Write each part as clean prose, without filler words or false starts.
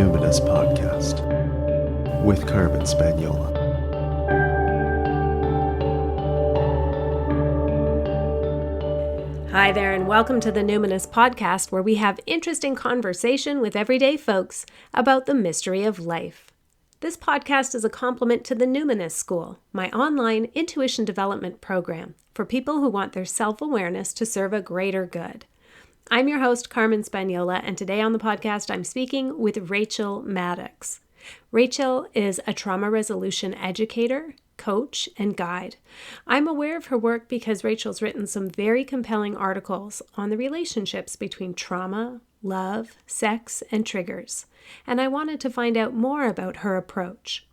Numinous Podcast with Carmen Spaniola. Hi there, and welcome to the Numinous Podcast, where we have interesting conversation with everyday folks about the mystery of life. This podcast is a complement to the Numinous School, my online intuition development program for people who want their self-awareness to serve a greater good. I'm your host, Carmen Spaniola, and today on the podcast, I'm speaking with Rachael Maddox. Rachael is a trauma resolution educator, coach, and guide. I'm aware of her work because Rachael's written some very compelling articles on the relationships between trauma, love, sex, and triggers, and I wanted to find out more about her approach.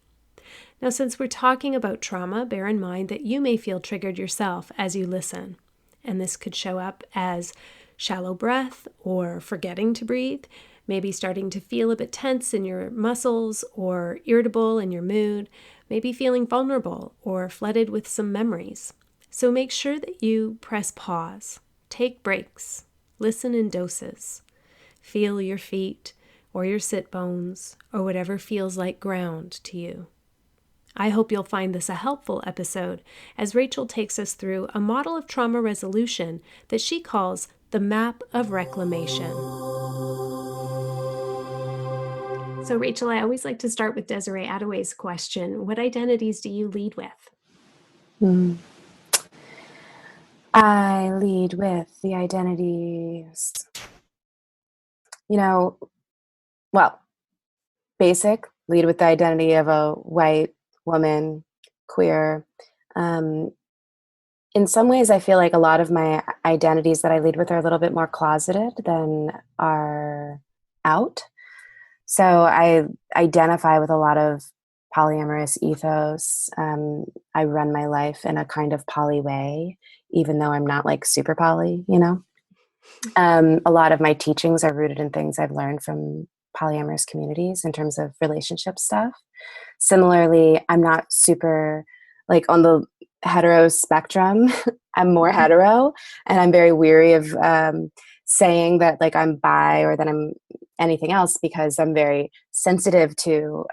Now, since we're talking about trauma, bear in mind that you may feel triggered yourself as you listen, and this could show up as shallow breath or forgetting to breathe, maybe starting to feel a bit tense in your muscles or irritable in your mood, maybe feeling vulnerable or flooded with some memories. So make sure that you press pause, take breaks, listen in doses, feel your feet or your sit bones or whatever feels like ground to you. I hope you'll find this a helpful episode as Rachael takes us through a model of trauma resolution that she calls the Map of Reclamation. So Rachael, I always like to start with Desiree Adaway's question. What identities do you lead with? I lead with the identities, basic, lead with the identity of a white woman, queer. In some ways, I feel like a lot of my identities that I lead with are a little bit more closeted than are out. So I identify with a lot of polyamorous ethos. I run my life in a kind of poly way, even though I'm not like super poly, A lot of my teachings are rooted in things I've learned from polyamorous communities in terms of relationship stuff. Similarly, I'm not super like on the hetero spectrum. I'm more hetero, and I'm very weary of saying that like I'm bi or that I'm anything else because I'm very sensitive to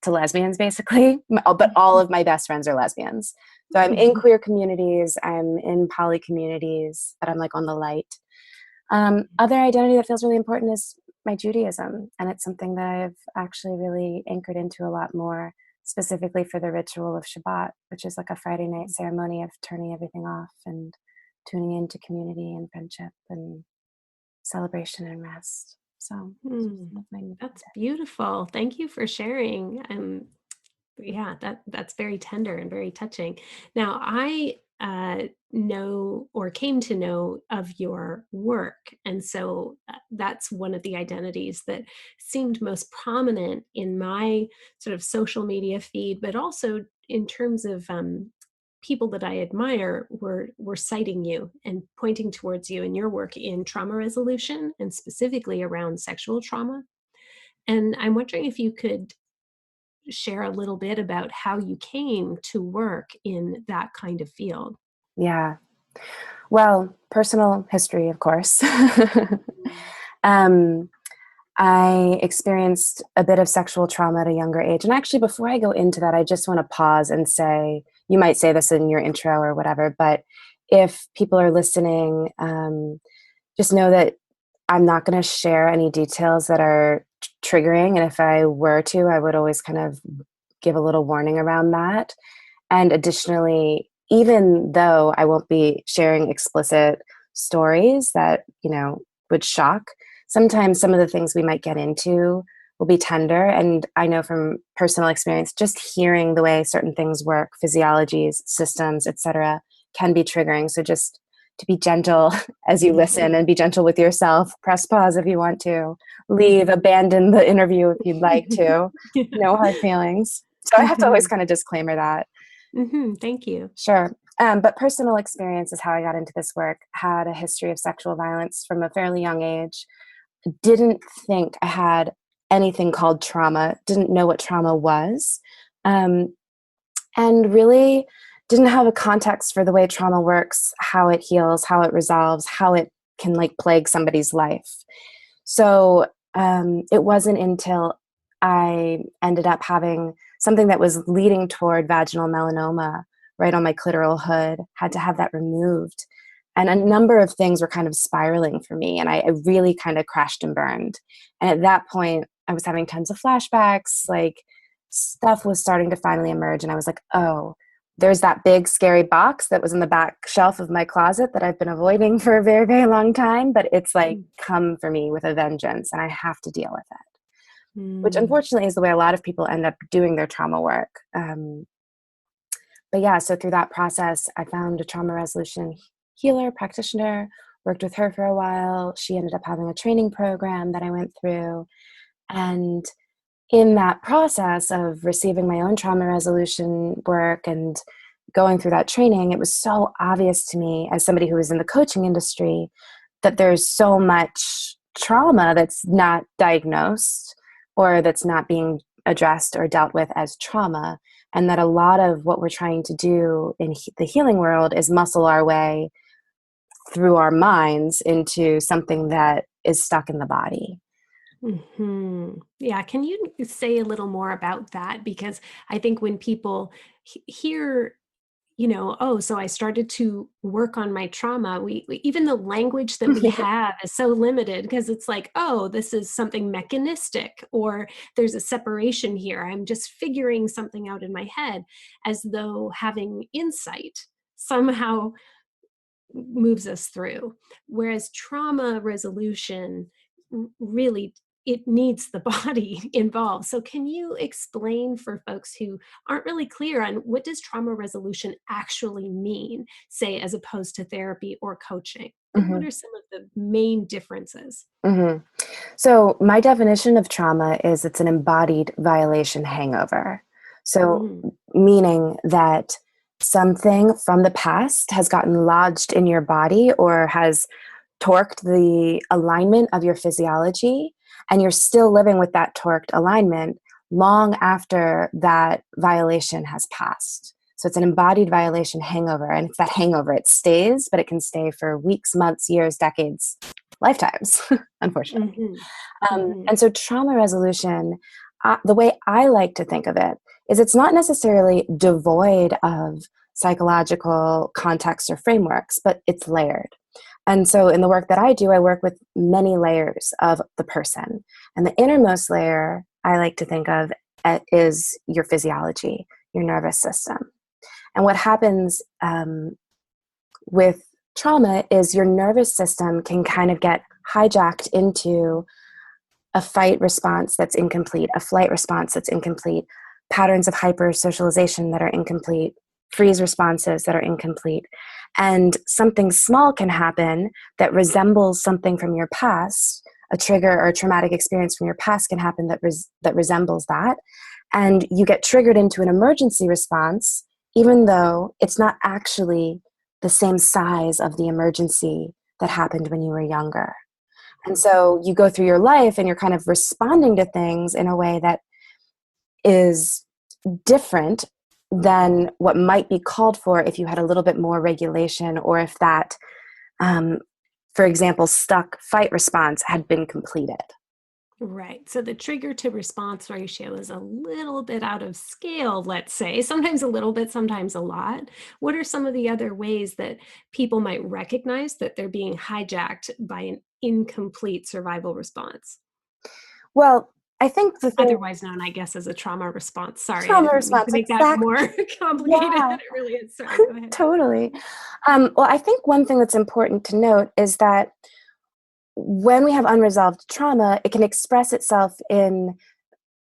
lesbians, basically. But all of my best friends are lesbians. So I'm in queer communities, I'm in poly communities, but I'm like on the light. Other identity that feels really important is my Judaism, and it's something that I've actually really anchored into a lot more, specifically for the ritual of Shabbat, which is like a Friday night ceremony of turning everything off and tuning into community and friendship and celebration and rest. So that's beautiful. Thank you for sharing. That's very tender and very touching. Now, I know or came to know of your work, and so that's one of the identities that seemed most prominent in my sort of social media feed, but also in terms of people that I admire were citing you and pointing towards you and your work in trauma resolution and specifically around sexual trauma. And I'm wondering if you could share a little bit about how you came to work in that kind of field. Yeah. Well, personal history, of course. I experienced a bit of sexual trauma at a younger age. And actually, before I go into that, I just want to pause and say, you might say this in your intro or whatever, but if people are listening, just know that I'm not going to share any details that are triggering. And if I were to, I would always kind of give a little warning around that. And additionally, even though I won't be sharing explicit stories that, would shock, sometimes some of the things we might get into will be tender. And I know from personal experience, just hearing the way certain things work, physiologies, systems, etc., can be triggering. So just to be gentle as you listen and be gentle with yourself. Press pause if you want to. Leave, abandon the interview if you'd like to. No hard feelings. So I have to always kind of disclaimer that. Thank you. Sure. But personal experience is how I got into this work. Had a history of sexual violence from a fairly young age. Didn't think I had anything called trauma. Didn't know what trauma was. And really didn't have a context for the way trauma works, how it heals, how it resolves, how it can like plague somebody's life. So It wasn't until I ended up having something that was leading toward vaginal melanoma right on my clitoral hood, had to have that removed. And a number of things were kind of spiraling for me, and I really kind of crashed and burned. And at that point, I was having tons of flashbacks, like stuff was starting to finally emerge, and I was like, oh, there's that big scary box that was in the back shelf of my closet that I've been avoiding for a very, very long time, but it's like come for me with a vengeance, and I have to deal with it, which unfortunately is the way a lot of people end up doing their trauma work. But yeah, so through that process, I found a trauma resolution healer, practitioner, worked with her for a while. She ended up having a training program that I went through. And in that process of receiving my own trauma resolution work and going through that training, it was so obvious to me as somebody who was in the coaching industry that there's so much trauma that's not diagnosed or that's not being addressed or dealt with as trauma. And that a lot of what we're trying to do in the healing world is muscle our way through our minds into something that is stuck in the body. Yeah. Can you say a little more about that? Because I think when people hear, oh, so I started to work on my trauma. Even the language that we have is so limited because it's like, oh, this is something mechanistic, or there's a separation here. I'm just figuring something out in my head, as though having insight somehow moves us through. Whereas trauma resolution really, it needs the body involved. So can you explain for folks who aren't really clear on what does trauma resolution actually mean, say, as opposed to therapy or coaching? And what are some of the main differences? So my definition of trauma is it's an embodied violation hangover. So meaning that something from the past has gotten lodged in your body or has torqued the alignment of your physiology, and you're still living with that torqued alignment long after that violation has passed. So it's an embodied violation hangover, and it's that hangover. It stays, but it can stay for weeks, months, years, decades, lifetimes, unfortunately. And so trauma resolution, the way I like to think of it is it's not necessarily devoid of psychological context or frameworks, but it's layered. And so in the work that I do, I work with many layers of the person. And the innermost layer I like to think of is your physiology, your nervous system. And what happens with trauma is your nervous system can kind of get hijacked into a fight response that's incomplete, a flight response that's incomplete, patterns of hyper-socialization that are incomplete, freeze responses that are incomplete. And something small can happen that resembles something from your past. A trigger or a traumatic experience from your past can happen that resembles that. And you get triggered into an emergency response, even though it's not actually the same size of the emergency that happened when you were younger. And so you go through your life and you're kind of responding to things in a way that is different than what might be called for if you had a little bit more regulation, or if that, for example, stuck fight response had been completed. Right. So the trigger to response ratio is a little bit out of scale, let's say, sometimes a little bit, sometimes a lot. What are some of the other ways that people might recognize that they're being hijacked by an incomplete survival response? Well, I think the thing, Otherwise known, I guess, as a trauma response. Sorry, I trauma didn't mean to response, make that exactly. more complicated Yeah, than it really is. Sorry, go ahead. totally. Well, I think one thing that's important to note is that when we have unresolved trauma, it can express itself in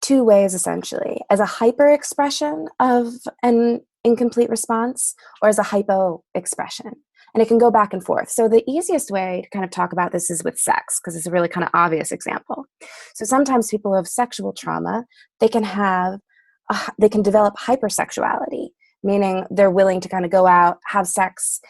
two ways, essentially, as a hyper expression of an incomplete response or as a hypo expression. And it can go back and forth. So the easiest way to kind of talk about this is with sex, because it's a really kind of obvious example. So sometimes people who have sexual trauma, they can develop hypersexuality, meaning they're willing to kind of go out, have sex,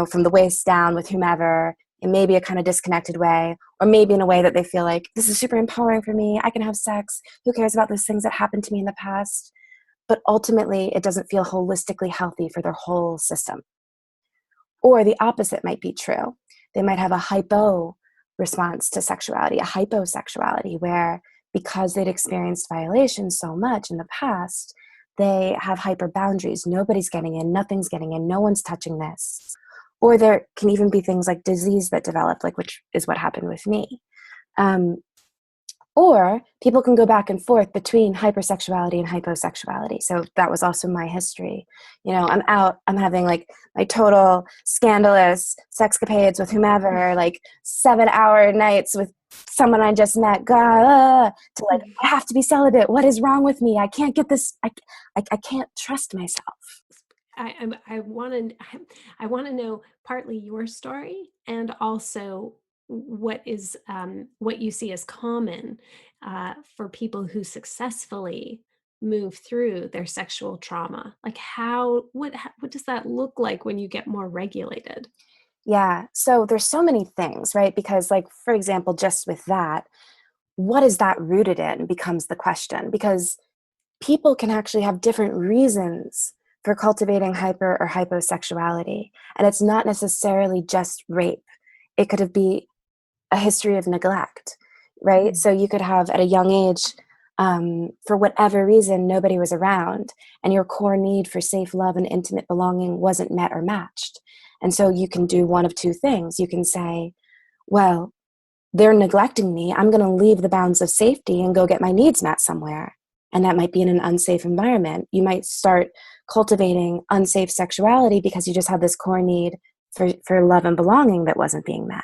from the waist down with whomever, in maybe a kind of disconnected way, or maybe in a way that they feel like, this is super empowering for me, I can have sex, who cares about those things that happened to me in the past? But ultimately, it doesn't feel holistically healthy for their whole system. Or the opposite might be true. They might have a hypo response to sexuality, a hyposexuality, where because they'd experienced violations so much in the past, they have hyper boundaries. Nobody's getting in, nothing's getting in, no one's touching this. Or there can even be things like disease that develop, like which is what happened with me. Or people can go back and forth between hypersexuality and hyposexuality. So that was also my history. I'm out, I'm having like my total scandalous sexcapades with whomever, like 7-hour nights with someone I just met, to like, I have to be celibate. What is wrong with me? I can't get this. I can't trust myself. I want to know partly your story and also what you see as common for people who successfully move through their sexual trauma. Like what does that look like when you get more regulated? Yeah. So there's so many things, right? Because like, for example, just with that, what is that rooted in becomes the question, because people can actually have different reasons for cultivating hyper or hyposexuality. And it's not necessarily just rape. It could be a history of neglect, right? Mm-hmm. So you could have at a young age, for whatever reason, nobody was around and your core need for safe love and intimate belonging wasn't met or matched. And so you can do one of two things. You can say, well, they're neglecting me. I'm going to leave the bounds of safety and go get my needs met somewhere. And that might be in an unsafe environment. You might start cultivating unsafe sexuality because you just had this core need for love and belonging that wasn't being met.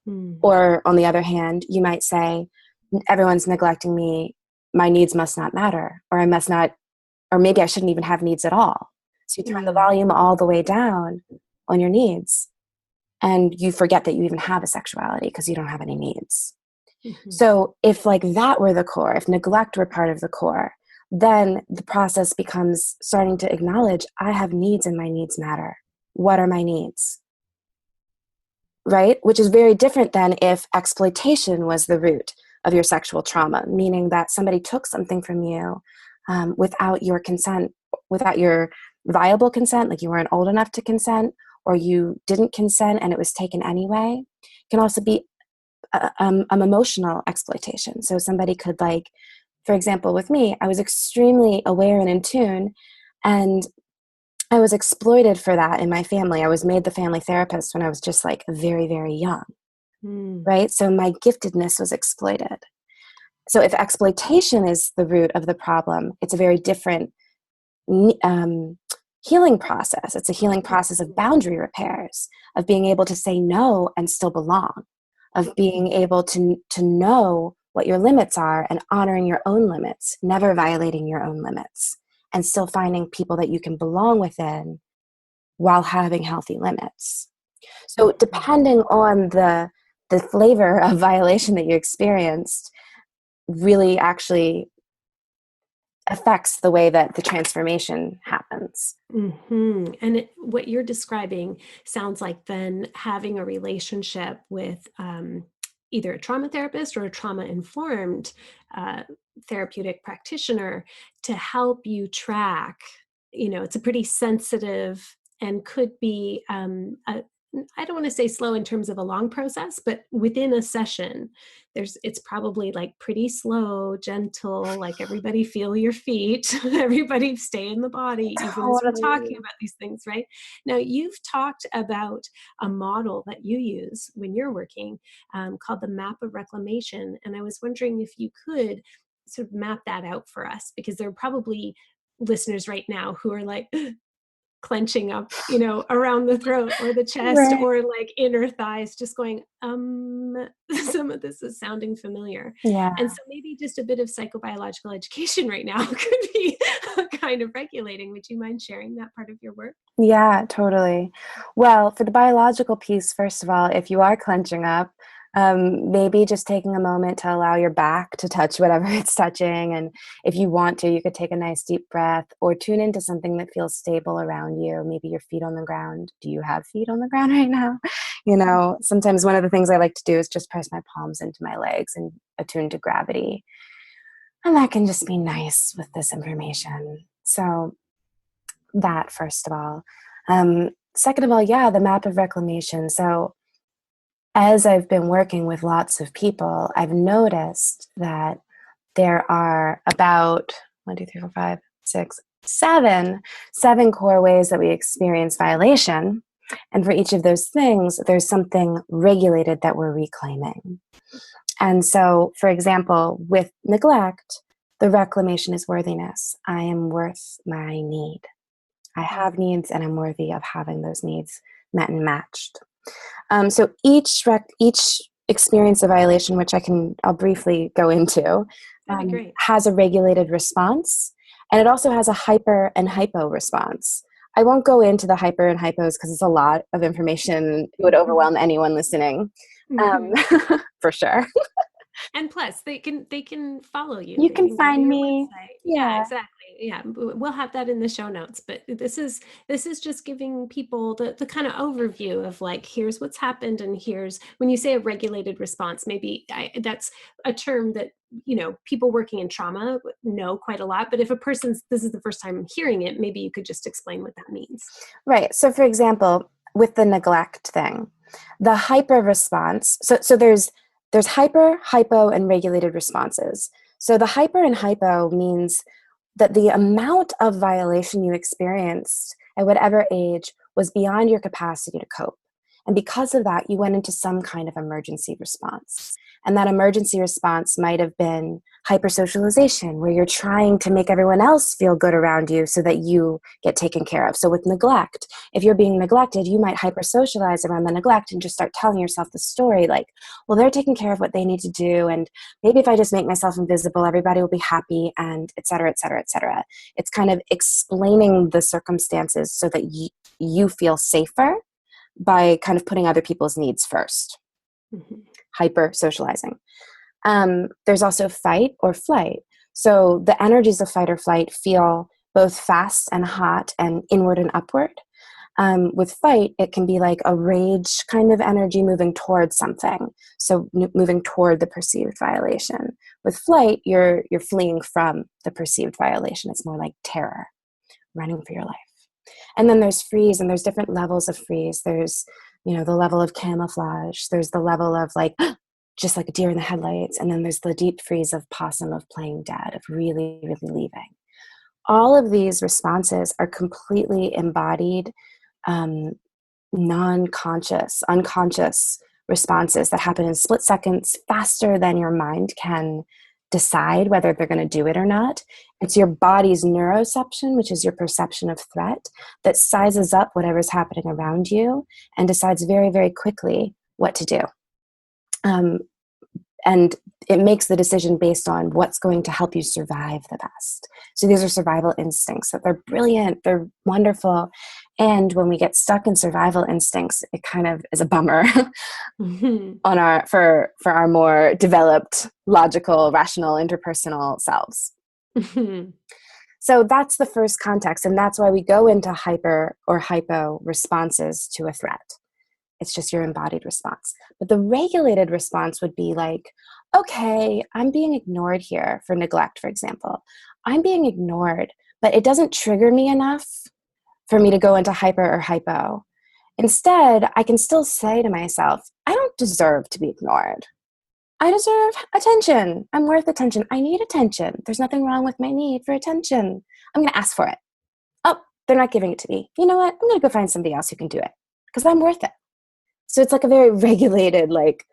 Mm. Or on the other hand, you might say, everyone's neglecting me. My needs must not matter, or I must not, or maybe I shouldn't even have needs at all. So you turn the volume all the way down on your needs. And you forget that you even have a sexuality because you don't have any needs. Mm-hmm. So if like that were the core, if neglect were part of the core, then the process becomes starting to acknowledge, I have needs and my needs matter. What are my needs? Right? Which is very different than if exploitation was the root of your sexual trauma, meaning that somebody took something from you without your consent, without your viable consent, like you weren't old enough to consent, or you didn't consent and it was taken anyway. It can also be emotional exploitation. So somebody could, like, for example, with me, I was extremely aware and in tune, and I was exploited for that in my family. I was made the family therapist when I was just like very, very young, right? So my giftedness was exploited. So if exploitation is the root of the problem, it's a very different healing process. It's a healing process of boundary repairs, of being able to say no and still belong, of being able to know what your limits are and honoring your own limits, never violating your own limits, and still finding people that you can belong within while having healthy limits. So depending on the flavor of violation that you experienced really actually affects the way that the transformation happens. Mm-hmm. And what you're describing sounds like then having a relationship with either a trauma therapist or a trauma-informed therapeutic practitioner to help you track. It's a pretty sensitive and could be I don't want to say slow in terms of a long process, but within a session, it's probably like pretty slow, gentle, like everybody feel your feet, everybody stay in the body, even as we're talking about these things, right? Now, you've talked about a model that you use when you're working called the Map of Reclamation. And I was wondering if you could sort of map that out for us, because there are probably listeners right now who are like, clenching up, around the throat or the chest, right, or like inner thighs, just going, some of this is sounding familiar. Yeah. And so maybe just a bit of psychobiological education right now could be kind of regulating. Would you mind sharing that part of your work? Yeah, totally. Well, for the biological piece, first of all, if you are clenching up, maybe just taking a moment to allow your back to touch whatever it's touching. And if you want to, you could take a nice deep breath or tune into something that feels stable around you. Maybe your feet on the ground. Do you have feet on the ground right now? Sometimes one of the things I like to do is just press my palms into my legs and attune to gravity. And that can just be nice with this information. So that, first of all. Second of all, yeah, the Map of Reclamation. So as I've been working with lots of people, I've noticed that there are about 1, 2, 3, 4, 5, 6, 7 core ways that we experience violation. And for each of those things, there's something regulated that we're reclaiming. And so, for example, with neglect, the reclamation is worthiness. I am worth my need. I have needs and I'm worthy of having those needs met and matched. So each experience of violation, which I'll briefly go into, has a regulated response, and it also has a hyper and hypo response. I won't go into the hyper and hypos because it's a lot of information. It would overwhelm anyone listening, for sure. And plus, they can follow you. You can find me. Yeah, exactly. Yeah, we'll have that in the show notes. But this is just giving people the kind of overview of like, here's what's happened, and here's when you say a regulated response. Maybe that's a term that people working in trauma know quite a lot. But if this is the first time hyping it, maybe you could just explain what that means. Right. So, for example, with the neglect thing, the hyper response. So there's hyper, hypo, and regulated responses. So the hyper and hypo means that the amount of violation you experienced at whatever age was beyond your capacity to cope. And because of that, you went into some kind of emergency response. And that emergency response might have been hypersocialization, where you're trying to make everyone else feel good around you so that you get taken care of. So with neglect, if you're being neglected, you might hypersocialize around the neglect and just start telling yourself the story like, well, they're taking care of what they need to do. And maybe if I just make myself invisible, everybody will be happy, and et cetera, et cetera, et cetera. It's kind of explaining the circumstances so that you feel safer by kind of putting other people's needs first. Hyper socializing. There's also fight or flight. So the energies of fight or flight feel both fast and hot and inward and upward. With fight, it can be like a rage kind of energy moving towards something. So moving toward the perceived violation. With flight, you're fleeing from the perceived violation. It's more like terror, running for your life. And then there's freeze, and there's different levels of freeze. There's, the level of camouflage. There's the level of like, just like a deer in the headlights. And then there's the deep freeze of possum, of playing dead, of really, really leaving. All of these responses are completely embodied, non-conscious, unconscious responses that happen in split seconds faster than your mind can decide whether they're going to do it or not. It's your body's neuroception, which is your perception of threat, that sizes up whatever's happening around you and decides very, very quickly what to do. And it makes the decision based on what's going to help you survive the best. So these are survival instincts. So they're brilliant, they're wonderful. And when we get stuck in survival instincts, it kind of is a bummer on for our more developed, logical, rational, interpersonal selves. So that's the first context. And that's why we go into hyper or hypo responses to a threat. It's just your embodied response. But the regulated response would be like, okay, I'm being ignored here for neglect, for example. I'm being ignored, but it doesn't trigger me enough for me to go into hyper or hypo. Instead, I can still say to myself, I don't deserve to be ignored. I deserve attention. I'm worth attention. I need attention. There's nothing wrong with my need for attention. I'm going to ask for it. Oh, they're not giving it to me. You know what? I'm going to go find somebody else who can do it because I'm worth it. So it's like a very regulated, like,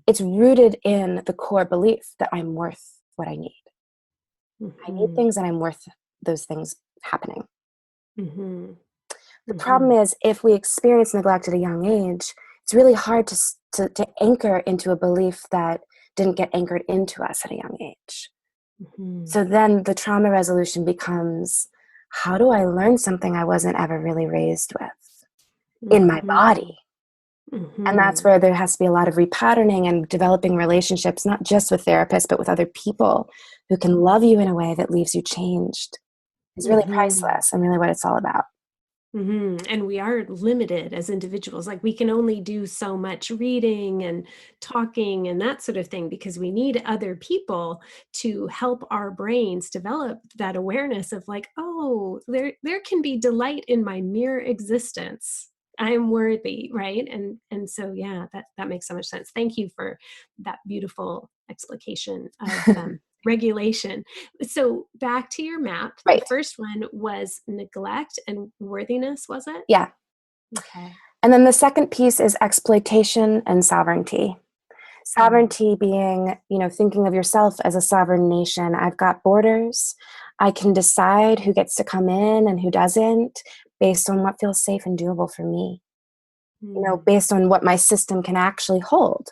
it's rooted in the core belief that I'm worth what I need. I need things and I'm worth those things happening. The problem is if we experience neglect at a young age, it's really hard to anchor into a belief that didn't get anchored into us at a young age. So then the trauma resolution becomes, how do I learn something I wasn't ever really raised with in my body? And that's where there has to be a lot of repatterning and developing relationships, not just with therapists, but with other people who can love you in a way that leaves you changed. It's really priceless and really what it's all about. And we are limited as individuals. Like we can only do so much reading and talking and that sort of thing because we need other people to help our brains develop that awareness of like, oh, there can be delight in my mere existence. I'm worthy, right? And so yeah, that makes so much sense. Thank you for that beautiful explication of regulation. So back to your map. The Right. first one was neglect and worthiness, was it? Yeah. Okay. And then the second piece is exploitation and sovereignty. Sovereignty being, thinking of yourself as a sovereign nation. I've got borders. I can decide who gets to come in and who doesn't based on what feels safe and doable for me, based on what my system can actually hold,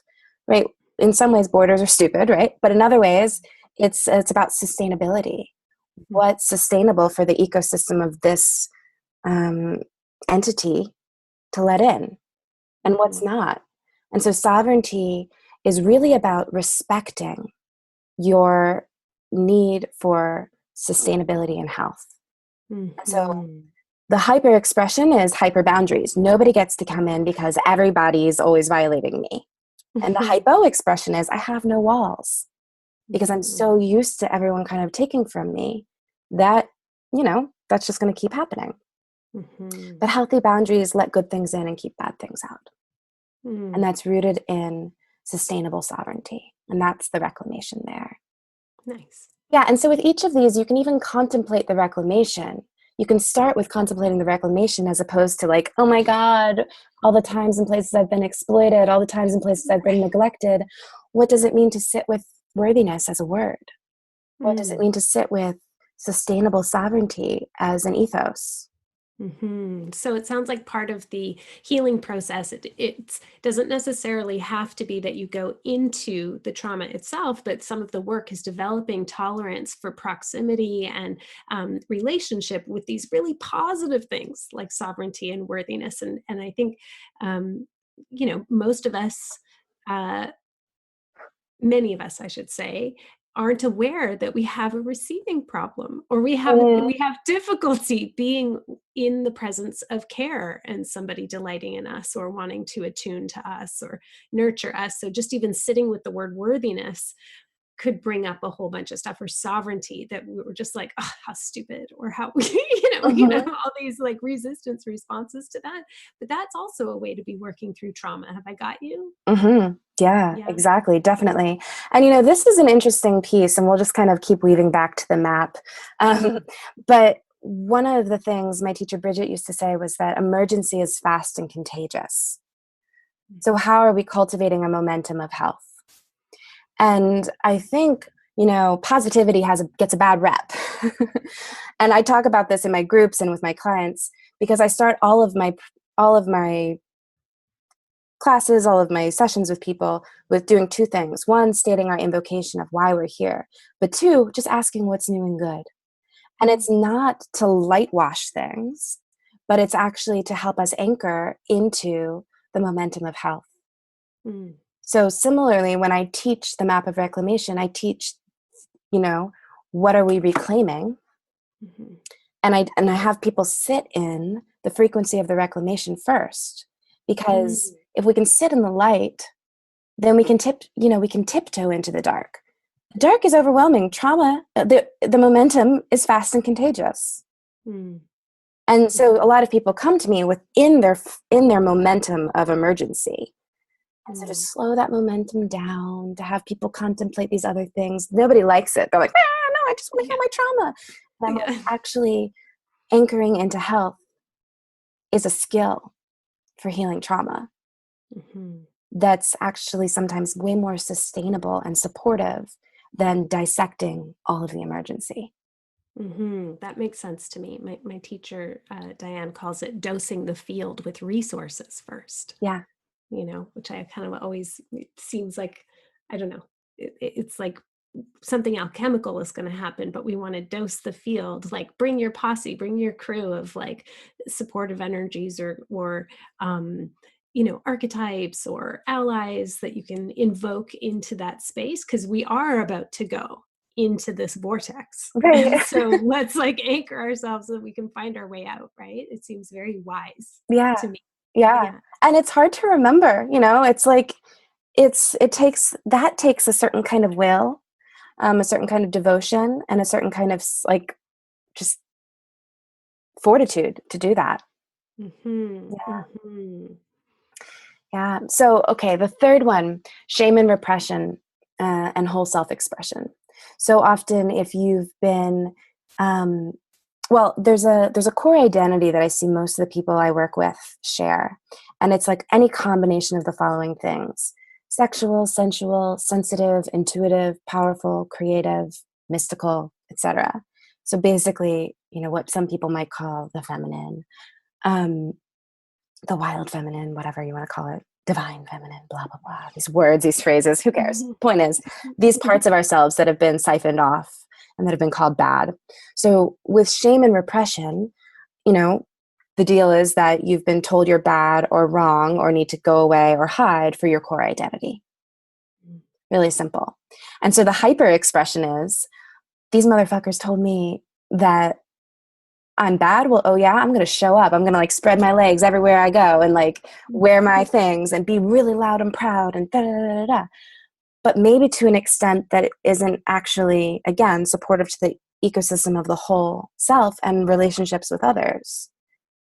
right? In some ways, borders are stupid, right? But in other ways, it's about sustainability. What's sustainable for the ecosystem of this entity to let in, and what's not. And so sovereignty is really about respecting your need for sustainability and health. And so the hyper expression is hyper boundaries. Nobody gets to come in because everybody's always violating me. And the hypo expression is I have no walls because I'm so used to everyone kind of taking from me that, that's just going to keep happening. But healthy boundaries let good things in and keep bad things out. And that's rooted in sustainable sovereignty. And that's the reclamation there. Nice. Yeah. And so with each of these, you can even contemplate the reclamation. You can start with contemplating the reclamation as opposed to like, oh my God, all the times and places I've been exploited, all the times and places I've been neglected. What does it mean to sit with worthiness as a word? What does it mean to sit with sustainable sovereignty as an ethos? So it sounds like part of the healing process, it doesn't necessarily have to be that you go into the trauma itself, but some of the work is developing tolerance for proximity and relationship with these really positive things like sovereignty and worthiness. And I think, most of us, many of us, I should say, aren't aware that we have a receiving problem, or we have difficulty being in the presence of care and somebody delighting in us or wanting to attune to us or nurture us. So just even sitting with the word worthiness could bring up a whole bunch of stuff, or sovereignty, that we were just like, oh, how stupid, or how all these like resistance responses to that. But that's also a way to be working through trauma. Have I got you? Yeah, exactly. Definitely. And, this is an interesting piece, and we'll just kind of keep weaving back to the map. But one of the things my teacher Bridget used to say was that emergency is fast and contagious. So how are we cultivating a momentum of health? And I think, positivity gets a bad rep. And I talk about this in my groups and with my clients because I start all of my classes, all of my sessions with people with doing two things. One, stating our invocation of why we're here. But two, just asking what's new and good. And it's not to lightwash things, but it's actually to help us anchor into the momentum of health. So similarly, when I teach the Map of Reclamation, I teach, what are we reclaiming? And I have people sit in the frequency of the reclamation first, because if we can sit in the light, then we can tiptoe into the dark. The dark is overwhelming. Trauma, the momentum is fast and contagious. And so a lot of people come to me in their momentum of emergency. And so to slow that momentum down, to have people contemplate these other things. Nobody likes it. They're like, no, I just want to heal my trauma. And I'm like, actually anchoring into health is a skill for healing trauma. That's actually sometimes way more sustainable and supportive than dissecting all of the emergency. That makes sense to me. My teacher, Diane, calls it dosing the field with resources first. Yeah. Which I kind of always, it seems like, I don't know, it's like something alchemical is going to happen, but we want to dose the field, like bring your posse, bring your crew of like supportive energies or archetypes or allies that you can invoke into that space, because we are about to go into this vortex. Right. So let's like anchor ourselves so that we can find our way out, right? It seems very wise to me. Yeah. And it's hard to remember, it's like, it takes a certain kind of will, a certain kind of devotion, and a certain kind of like just fortitude to do that. Mm-hmm. Yeah. Mm-hmm. Yeah. So, okay, the third one, shame and repression and whole self-expression. So often if you've been, well, there's a core identity that I see most of the people I work with share. And it's like any combination of the following things: sexual, sensual, sensitive, intuitive, powerful, creative, mystical, etc. So basically, what some people might call the feminine, um, the wild feminine, whatever you want to call it, divine feminine, blah, blah, blah. These words, these phrases, who cares? Point is, these parts of ourselves that have been siphoned off and that have been called bad. So with shame and repression, you know, the deal is that you've been told you're bad or wrong or need to go away or hide for your core identity. Really simple. And so the hyper expression is, these motherfuckers told me that I'm bad. Well, oh yeah, I'm going to show up. I'm going to like spread my legs everywhere I go and like wear my things and be really loud and proud and da da da da da. But maybe to an extent that it isn't actually, again, supportive to the ecosystem of the whole self and relationships with others.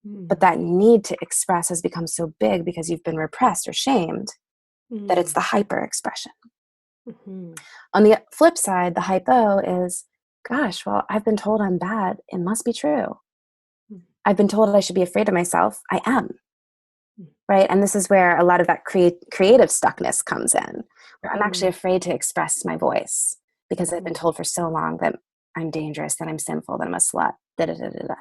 But that need to express has become so big because you've been repressed or shamed that it's the hyper expression. Mm-hmm. On the flip side, the hypo is, gosh, well, I've been told I'm bad. It must be true. I've been told I should be afraid of myself. I am. Right? And this is where a lot of that creative stuckness comes in, where I'm actually afraid to express my voice because I've been told for so long that I'm dangerous, that I'm sinful, that I'm a slut, da da da da da.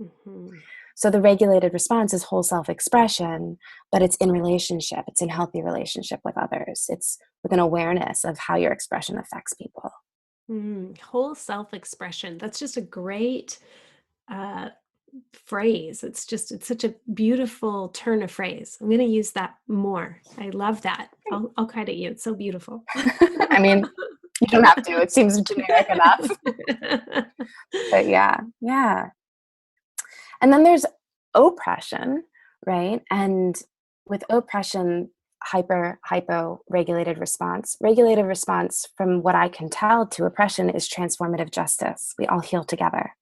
Mm-hmm. So the regulated response is whole self-expression, but it's in relationship. It's in healthy relationship with others. It's with an awareness of how your expression affects people. Whole self-expression. That's just a great phrase. It's such a beautiful turn of phrase. I'm going to use that more. I love that. I'll credit you. It's so beautiful. I mean, you don't have to. It seems generic enough. But yeah. And then there's oppression, right? And with oppression, hypo regulated response. Regulated response, from what I can tell, to oppression is transformative justice. We all heal together.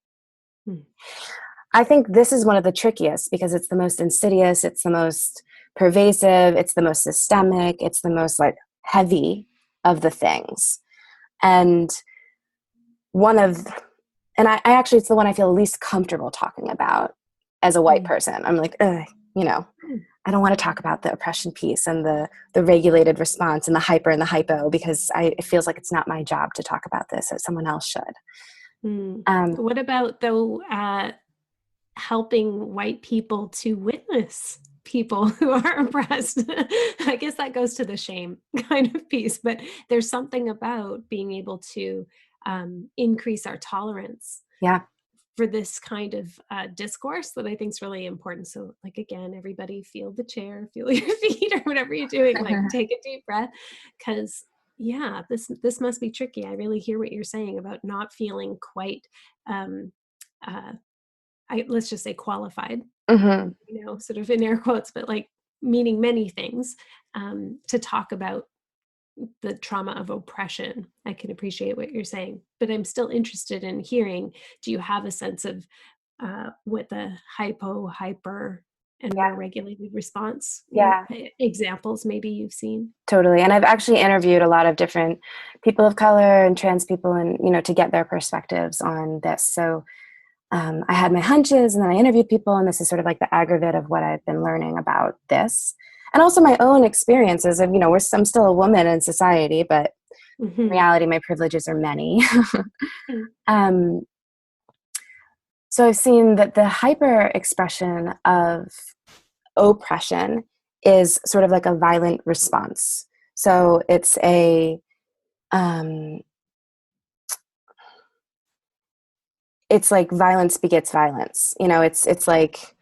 I think this is one of the trickiest because it's the most insidious, it's the most pervasive, it's the most systemic, it's the most like heavy of the things. And I actually, it's the one I feel least comfortable talking about as a white person. I'm like, I don't want to talk about the oppression piece and the regulated response and the hyper and the hypo because it feels like it's not my job to talk about this, that someone else should. What about though helping white people to witness people who are oppressed? I guess that goes to the shame kind of piece, but there's something about being able to increase our tolerance for this kind of discourse that I think is really important. So like, again, everybody feel the chair, feel your feet or whatever you're doing, like take a deep breath, because this must be tricky. I really hear what you're saying about not feeling quite let's just say qualified, sort of in air quotes, but like meaning many things, to talk about the trauma of oppression. I can appreciate what you're saying, but I'm still interested in hearing, do you have a sense of what the hyper, and more regulated response, examples maybe you've seen? Totally. And I've actually interviewed a lot of different people of color and trans people and, to get their perspectives on this. So I had my hunches and then I interviewed people, and this is sort of like the aggregate of what I've been learning about this. And also my own experiences of, I'm still a woman in society, but in reality, my privileges are many. So I've seen that the hyper expression of oppression is sort of like a violent response. So it's it's like violence begets violence. It's like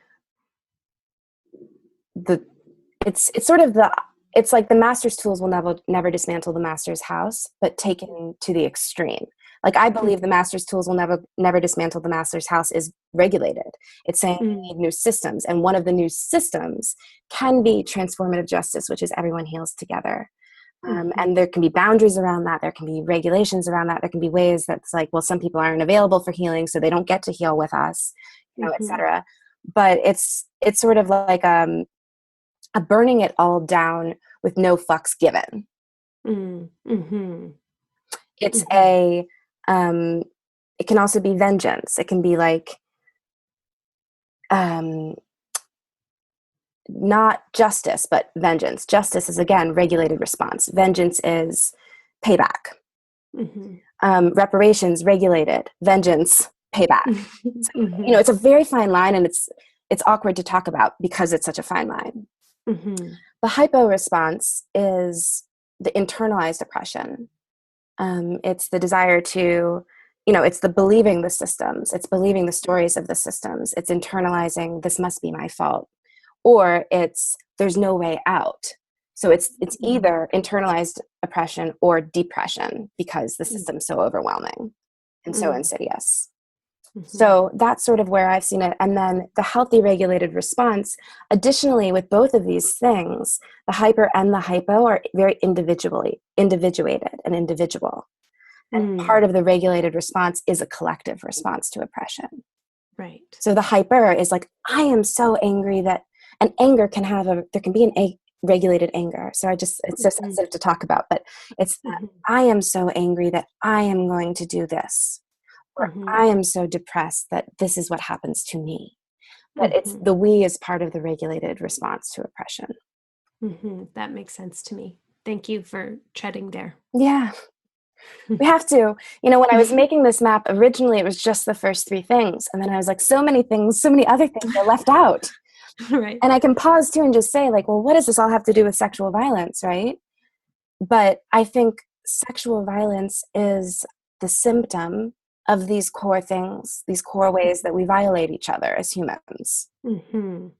it's like the master's tools will never dismantle the master's house, but taken to the extreme. Like I believe the master's tools will never dismantle the master's house is regulated. It's saying we need new systems, and one of the new systems can be transformative justice, which is everyone heals together. And there can be boundaries around that. There can be regulations around that. There can be ways that's like, well, some people aren't available for healing, so they don't get to heal with us, et cetera. but it's sort of like a burning it all down with no fucks given. Mm-hmm. It's Mm-hmm. it can also be vengeance. It can be like, not justice, but vengeance. Justice is, again, regulated response. Vengeance is payback. Mm-hmm. Reparations, regulated. Vengeance, payback. So, Mm-hmm. it's a very fine line, and it's awkward to talk about because it's such a fine line. Mm-hmm. The hypo response is the internalized oppression. It's the desire to, it's the believing the systems. It's believing the stories of the systems. It's internalizing, this must be my fault. Or it's, there's no way out. So it's either internalized oppression or depression because the system's so overwhelming and so insidious. So that's sort of where I've seen it. And then the healthy regulated response, additionally, with both of these things, the hyper and the hypo are very individuated and individual. And part of the regulated response is a collective response to oppression. Right. So the hyper is like, I am so angry that, and anger can have there can be an regulated anger. So it's so sensitive to talk about, but it's that I am so angry that I am going to do this. Or I am so depressed that this is what happens to me. But it's the we is part of the regulated response to oppression. That makes sense to me. Thank you for treading there. Yeah. We have to. When I was making this map, originally it was just the first three things. And then I was like, so many other things are left out. Right. And I can pause too and just say, like, well, what does this all have to do with sexual violence, right? But I think sexual violence is the symptom of these core things, these core ways that we violate each other as humans. And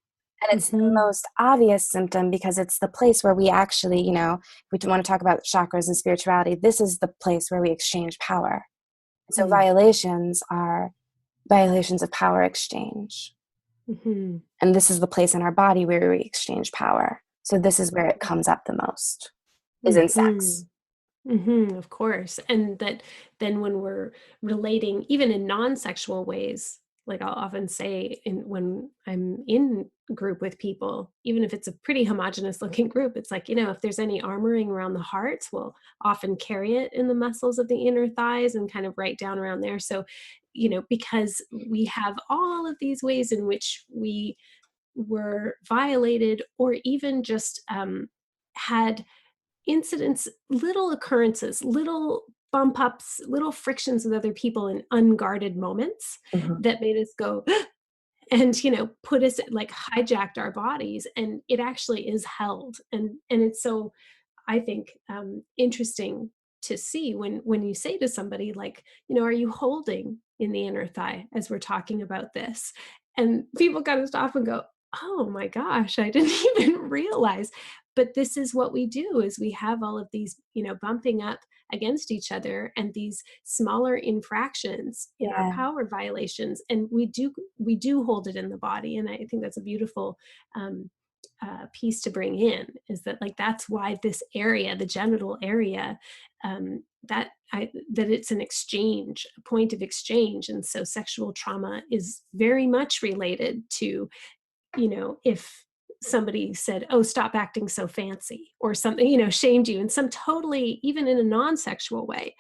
it's the most obvious symptom because it's the place where we actually, if we want to talk about chakras and spirituality, this is the place where we exchange power. So violations are violations of power exchange. And this is the place in our body where we exchange power. So this is where it comes up the most, is in sex. Of course. And that then when we're relating, even in non-sexual ways, like I'll often say when I'm in group with people, even if it's a pretty homogenous looking group, it's like, if there's any armoring around the hearts, we'll often carry it in the muscles of the inner thighs and kind of right down around there. So, because we have all of these ways in which we were violated or even just had incidents, little occurrences, little bump ups, little frictions with other people in unguarded moments that made us go and put us, like, hijacked our bodies, and it actually is held, and it's so, I think, interesting to see when you say to somebody, like, are you holding in the inner thigh as we're talking about this, and people kind of stop and go, oh my gosh, I didn't even realize. But this is what we do, is we have all of these, bumping up against each other and these smaller infractions in our power violations. And we do hold it in the body. And I think that's a beautiful piece to bring in, is that, like, that's why this area, the genital area, that it's an exchange, a point of exchange. And so sexual trauma is very much related to, if somebody said, oh, stop acting so fancy, or something, shamed you in some totally, even in a non-sexual way.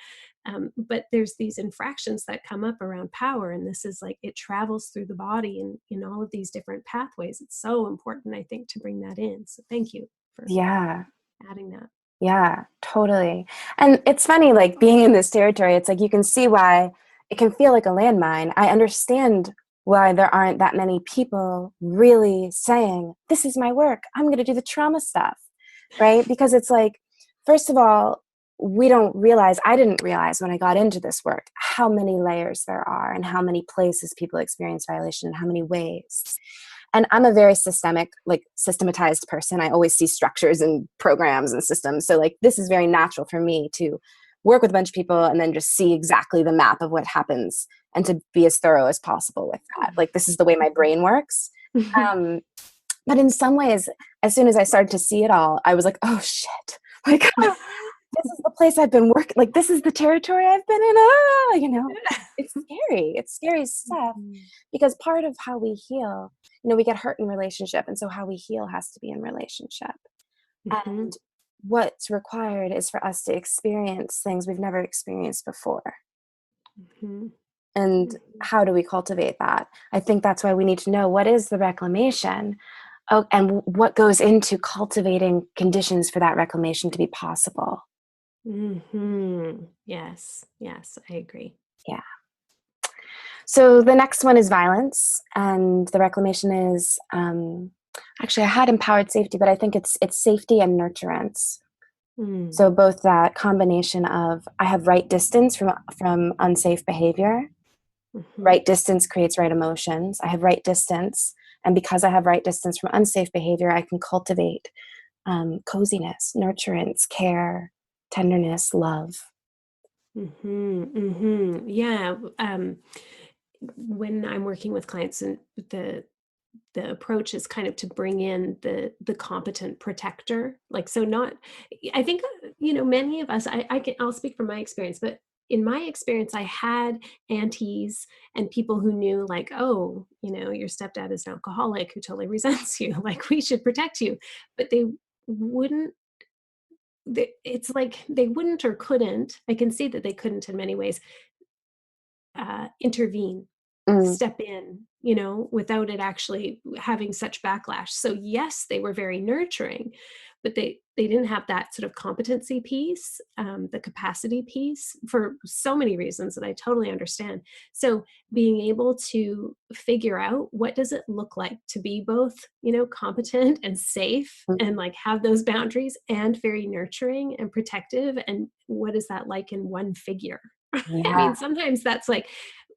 But there's these infractions that come up around power, and this is like, it travels through the body and in all of these different pathways. It's so important, I think, to bring that in. So thank you for adding that. Yeah, totally. And it's funny, like, being in this territory, it's like you can see why it can feel like a landmine. I understand why there aren't that many people really saying, this is my work, I'm going to do the trauma stuff, right? Because it's like, first of all, I didn't realize when I got into this work how many layers there are and how many places people experience violation and how many ways. And I'm a very systematized person. I always see structures and programs and systems. So, like, this is very natural for me to work with a bunch of people and then just see exactly the map of what happens and to be as thorough as possible with that. Like, this is the way my brain works. But in some ways, as soon as I started to see it all, I was like, oh shit, like, this is the place I've been working, like, this is the territory I've been in, it's scary. It's scary stuff, because part of how we heal, we get hurt in relationship, and so how we heal has to be in relationship. Mm-hmm. And what's required is for us to experience things we've never experienced before. Mm-hmm. And how do we cultivate that? I think that's why we need to know, what is the reclamation, and what goes into cultivating conditions for that reclamation to be possible. Mm-hmm. Yes, I agree. Yeah. So the next one is violence, and the reclamation is, actually, I had empowered safety, but I think it's safety and nurturance. So both that combination of, I have right distance from unsafe behavior. Mm-hmm. Right distance creates right emotions. I have right distance, and because I have right distance from unsafe behavior, I can cultivate coziness, nurturance, care, tenderness, love. Mm-hmm. Mm-hmm. Yeah. When I'm working with clients, and the approach is kind of to bring in the competent protector, like, so not, I think, many of us, I'll speak from my experience, but in my experience, I had aunties and people who knew, like, oh, your stepdad is an alcoholic who totally resents you, like, we should protect you, but they wouldn't, it's like they wouldn't or couldn't, I can see that they couldn't in many ways, intervene, Mm, step in, without it actually having such backlash. So yes, they were very nurturing, but they didn't have that sort of competency piece, the capacity piece, for so many reasons that I totally understand. So being able to figure out, what does it look like to be both, competent and safe, mm, and like have those boundaries, and very nurturing and protective, and what is that like in one figure? I yeah. mean, sometimes that's like,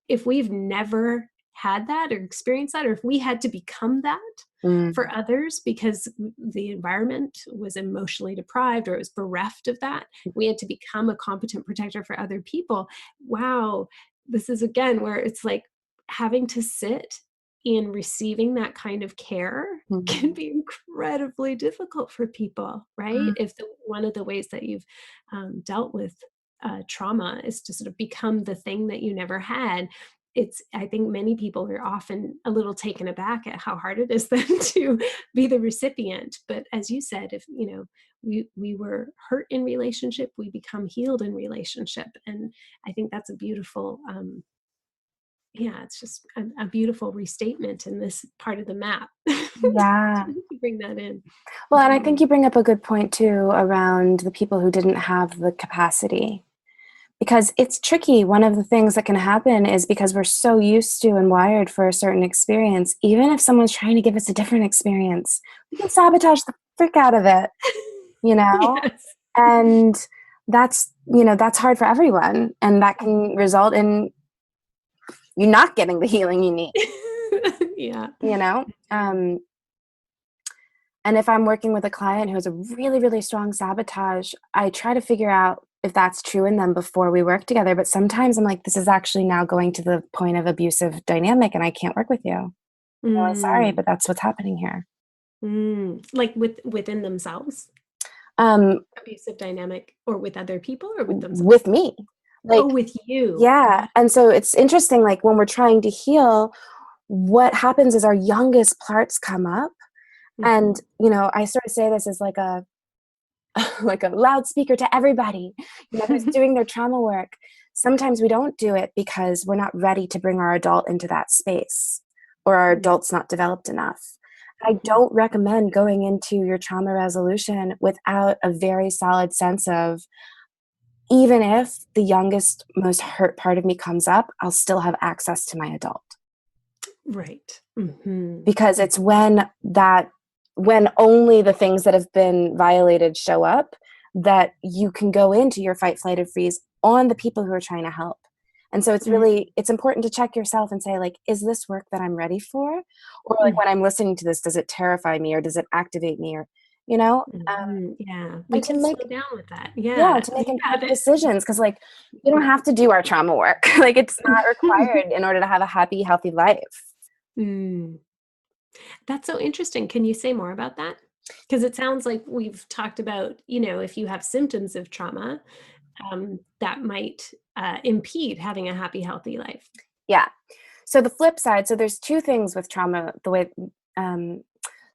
if we've never had that or experienced that, or if we had to become that Mm, for others because the environment was emotionally deprived or it was bereft of that, we had to become a competent protector for other people. Wow. This is again where it's like, having to sit in receiving that kind of care can mm, be incredibly difficult for people, right? mm, If one of the ways that you've dealt with trauma is to sort of become the thing that you never had, I think many people are often a little taken aback at how hard it is then to be the recipient. But as you said, if we were hurt in relationship, we become healed in relationship, and I think that's a beautiful, yeah, it's just a beautiful restatement in this part of the map. yeah. To bring that in. Well, and I think you bring up a good point too around the people who didn't have the capacity, because it's tricky. One of the things that can happen is, because we're so used to and wired for a certain experience, even if someone's trying to give us a different experience, we can sabotage the frick out of it, you know? Yes. And that's hard for everyone. And that can result in you not getting the healing you need, Yeah. you know? And if I'm working with a client who has a really, really strong sabotage, I try to figure out if that's true in them before we work together. But sometimes I'm like, this is actually now going to the point of abusive dynamic, and I can't work with you. I'm really sorry, Mm. but that's what's happening here. Like within themselves, Um, abusive dynamic, or with other people, or with themselves? with me, Oh, like, with you. yeah. And so it's interesting, like, when we're trying to heal, what happens is our youngest parts come up. And, Mhm. I sort of say this as like a like a loudspeaker to everybody, who's doing their trauma work. Sometimes we don't do it because we're not ready to bring our adult into that space, or our adult's not developed enough. I Mhm. don't recommend going into your trauma resolution without a very solid sense of, even if the youngest, most hurt part of me comes up, I'll still have access to my adult. Right. Mhm. Because it's when only the things that have been violated show up, that you can go into your fight, flight, or freeze on the people who are trying to help. And so Mm. it's important to check yourself and say, like, is this work that I'm ready for? Or, like, Mm. when I'm listening to this, does it terrify me, or does it activate me, or, Mhm. Yeah, we and to can slow make, down with that. yeah, Yeah, to make you got empowered it. decisions. Cause, like, you don't have to do our trauma work. Like, it's not required in order to have a happy, healthy life. Mm. That's so interesting. Can you say more about that? Because it sounds like we've talked about, if you have symptoms of trauma, that might impede having a happy, healthy life. Yeah. So the flip side, so there's two things with trauma, the way, um,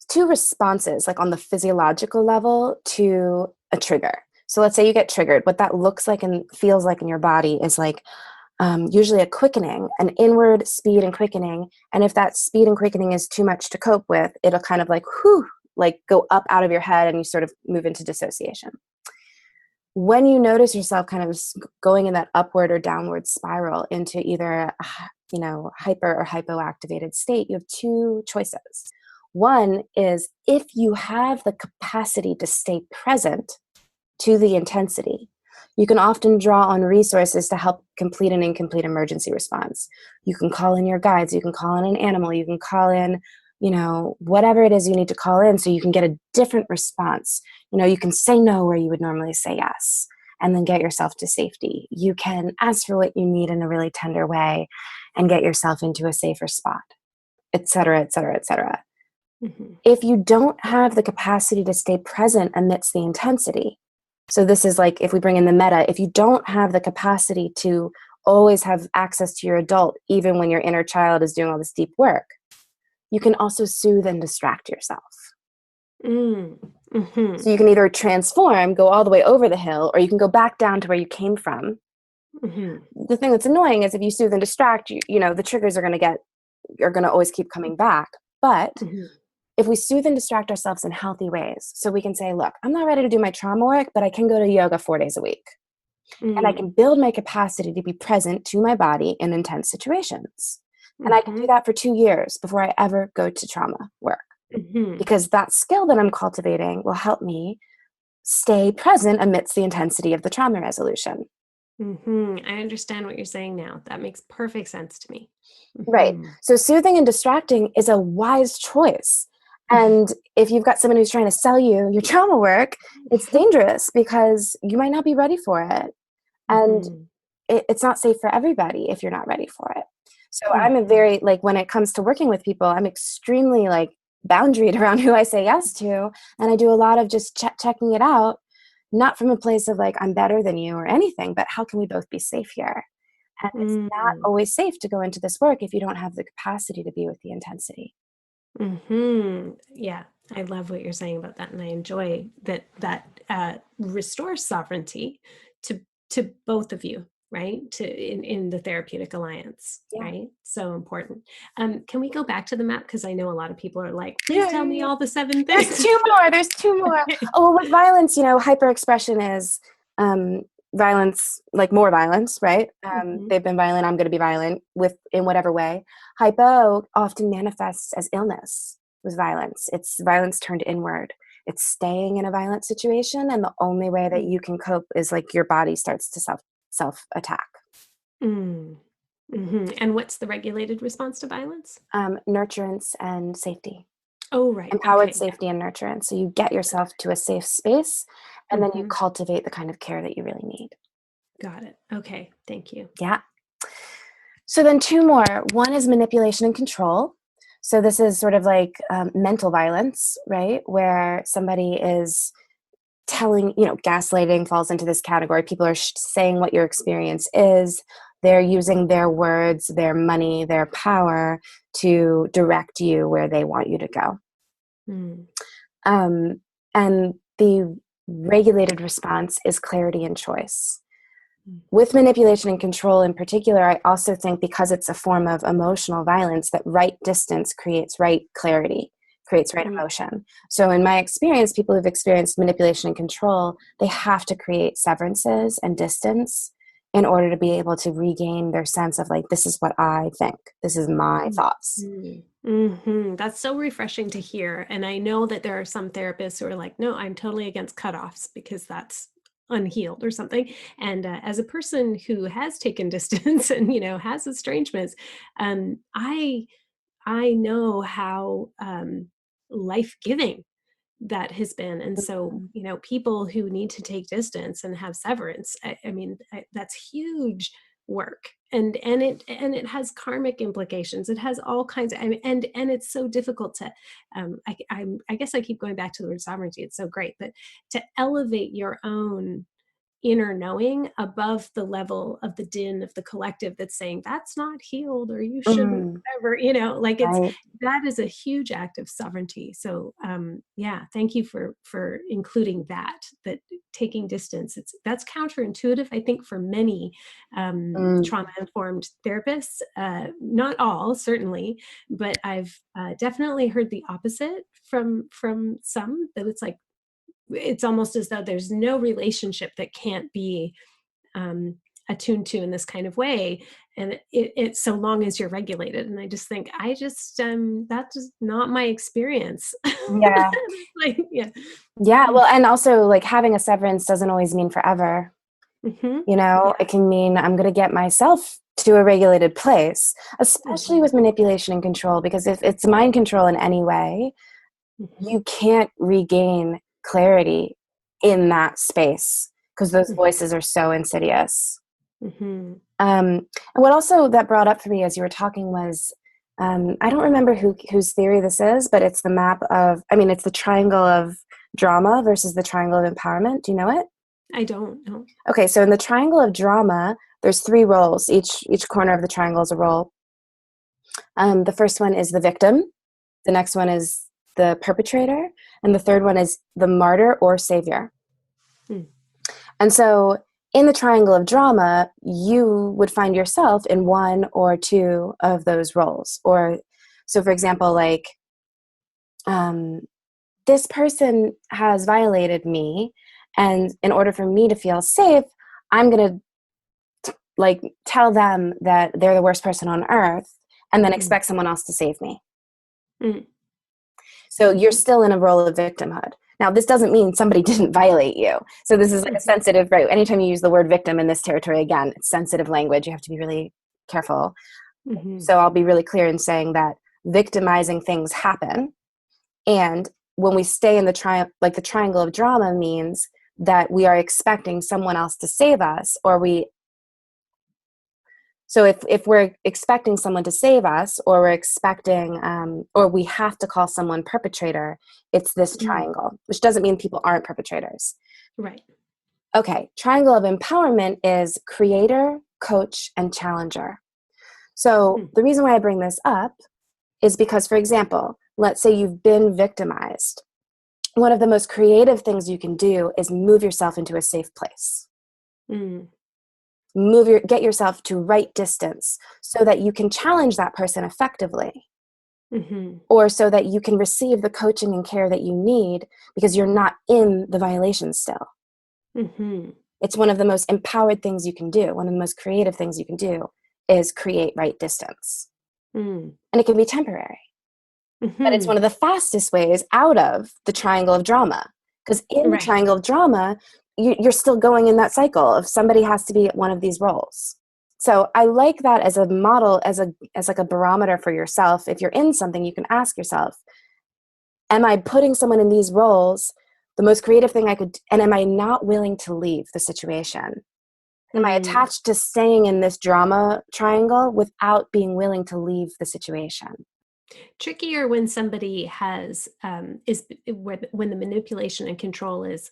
two responses, like on the physiological level to a trigger. So let's say you get triggered. What that looks like and feels like in your body is like usually a quickening, an inward speed and quickening. And if that speed and quickening is too much to cope with, it'll kind of like, whew, like go up out of your head and you sort of move into dissociation. When you notice yourself kind of going in that upward or downward spiral into either hyper or hypoactivated state, you have two choices. One is if you have the capacity to stay present to the intensity, you can often draw on resources to help complete an incomplete emergency response. You can call in your guides, you can call in an animal, you can call in, whatever it is you need to call in so you can get a different response. You can say no where you would normally say yes, and then get yourself to safety. You can ask for what you need in a really tender way and get yourself into a safer spot, et cetera, et cetera, et cetera. Mm-hmm. If you don't have the capacity to stay present amidst the intensity, so this is like if we bring in the meta, if you don't have the capacity to always have access to your adult, even when your inner child is doing all this deep work, you can also soothe and distract yourself. Mm-hmm. So you can either transform, go all the way over the hill, or you can go back down to where you came from. Mm-hmm. The thing that's annoying is if you soothe and distract, the triggers are going to always keep coming back. But Mm-hmm. if we soothe and distract ourselves in healthy ways, so we can say, look, I'm not ready to do my trauma work, but I can go to yoga 4 days a week. And I can build my capacity to be present to my body in intense situations. And I can do that for 2 years before I ever go to trauma work. Because that skill that I'm cultivating will help me stay present amidst the intensity of the trauma resolution. I understand what you're saying now. That makes perfect sense to me. Right. So soothing and distracting is a wise choice. And if you've got someone who's trying to sell you your trauma work, it's dangerous because you might not be ready for it. And it's not safe for everybody if you're not ready for it. So I'm a very, when it comes to working with people, I'm extremely boundaried around who I say yes to. And I do a lot of just checking it out, not from a place of I'm better than you or anything, but how can we both be safe here? And it's not always safe to go into this work if you don't have the capacity to be with the intensity. Yeah, I love what you're saying about that, and I enjoy that restores sovereignty to both of you, right? In the therapeutic alliance, Yeah. right? So important. Can we go back to the map, because I know a lot of people are like, please tell me all the 7 things. There's two more. Oh, with violence, hyperexpression is violence, more violence, right? They've been violent, I'm going to be violent in whatever way. Hypo often manifests as illness with violence. It's violence turned inward. It's staying in a violent situation, and the only way that you can cope is your body starts to self attack. And what's the regulated response to violence? Nurturance and safety. Oh, right. Empowered safety and nurturance. So you get yourself to a safe space, and then you cultivate the kind of care that you really need. Got it. Okay. Thank you. Yeah. So then 2 more. One is manipulation and control. So this is sort of mental violence, right? Where somebody is telling, gaslighting falls into this category. People are saying what your experience is. They're using their words, their money, their power to direct you where they want you to go. And the regulated response is clarity and choice. With manipulation and control in particular, I also think because it's a form of emotional violence, that right distance creates right clarity, creates right emotion. So in my experience, people who've experienced manipulation and control, they have to create severances and distance in order to be able to regain their sense of this is what I think. This is my thoughts. That's so refreshing to hear. And I know that there are some therapists who are like, no, I'm totally against cutoffs because that's unhealed or something. And as a person who has taken distance and, has estrangements, I know how life-giving that has been. And so, people who need to take distance and have severance, I mean, that's huge work. And it has karmic implications. It has all kinds of, and it's so difficult to, I guess I keep going back to the word sovereignty. It's so great, but to elevate your own inner knowing above the level of the din of the collective that's saying that's not healed or you shouldn't, whatever, like Right. that is a huge act of sovereignty. So yeah, thank you for including that taking distance, that's counterintuitive, I think, for many trauma informed therapists, not all certainly, but I've definitely heard the opposite from some, that it's almost as though there's no relationship that can't be attuned to in this kind of way, and it's so long as you're regulated. And I just think that's just not my experience. Yeah. Yeah. Well, and also like having a severance doesn't always mean forever. It can mean I'm going to get myself to a regulated place, especially with manipulation and control, because if it's mind control in any way, you can't regain clarity in that space because those voices are so insidious. And what also that brought up for me as you were talking was, I don't remember whose theory this is, but it's it's the triangle of drama versus the triangle of empowerment. Do you know it? I don't know. Okay, so in the triangle of drama, there's 3 roles. Each corner of the triangle is a role. The first one is the victim. The next one is the perpetrator. And the third one is the martyr or savior. And so in the triangle of drama, you would find yourself in one or two of those roles. Or, so for example, like, this person has violated me, and in order for me to feel safe, I'm going to tell them that they're the worst person on earth and then expect someone else to save me. So you're still in a role of victimhood. Now, this doesn't mean somebody didn't violate you. So this is like a sensitive, right? Anytime you use the word victim in this territory, again, it's sensitive language. You have to be really careful. So I'll be really clear in saying that victimizing things happen. And when we stay in the triangle of drama means that we are expecting someone else to save us, so if we're expecting someone to save us, or we're expecting, or we have to call someone perpetrator, it's this triangle, which doesn't mean people aren't perpetrators. Right. Okay, triangle of empowerment is creator, coach, and challenger. So the reason why I bring this up is because, for example, let's say you've been victimized. One of the most creative things you can do is move yourself into a safe place. Get yourself to right distance so that you can challenge that person effectively, or so that you can receive the coaching and care that you need because you're not in the violation still. It's one of the most empowered things you can do. One of the most creative things you can do is create right distance. And it can be temporary, but it's one of the fastest ways out of the triangle of drama, because in the triangle of drama, you're still going in that cycle of somebody has to be at one of these roles. So I like that as a model, as like a barometer for yourself. If you're in something, you can ask yourself, am I putting someone in these roles, the most creative thing I could, and am I not willing to leave the situation? Am I attached to staying in this drama triangle without being willing to leave the situation? Trickier when somebody when the manipulation and control is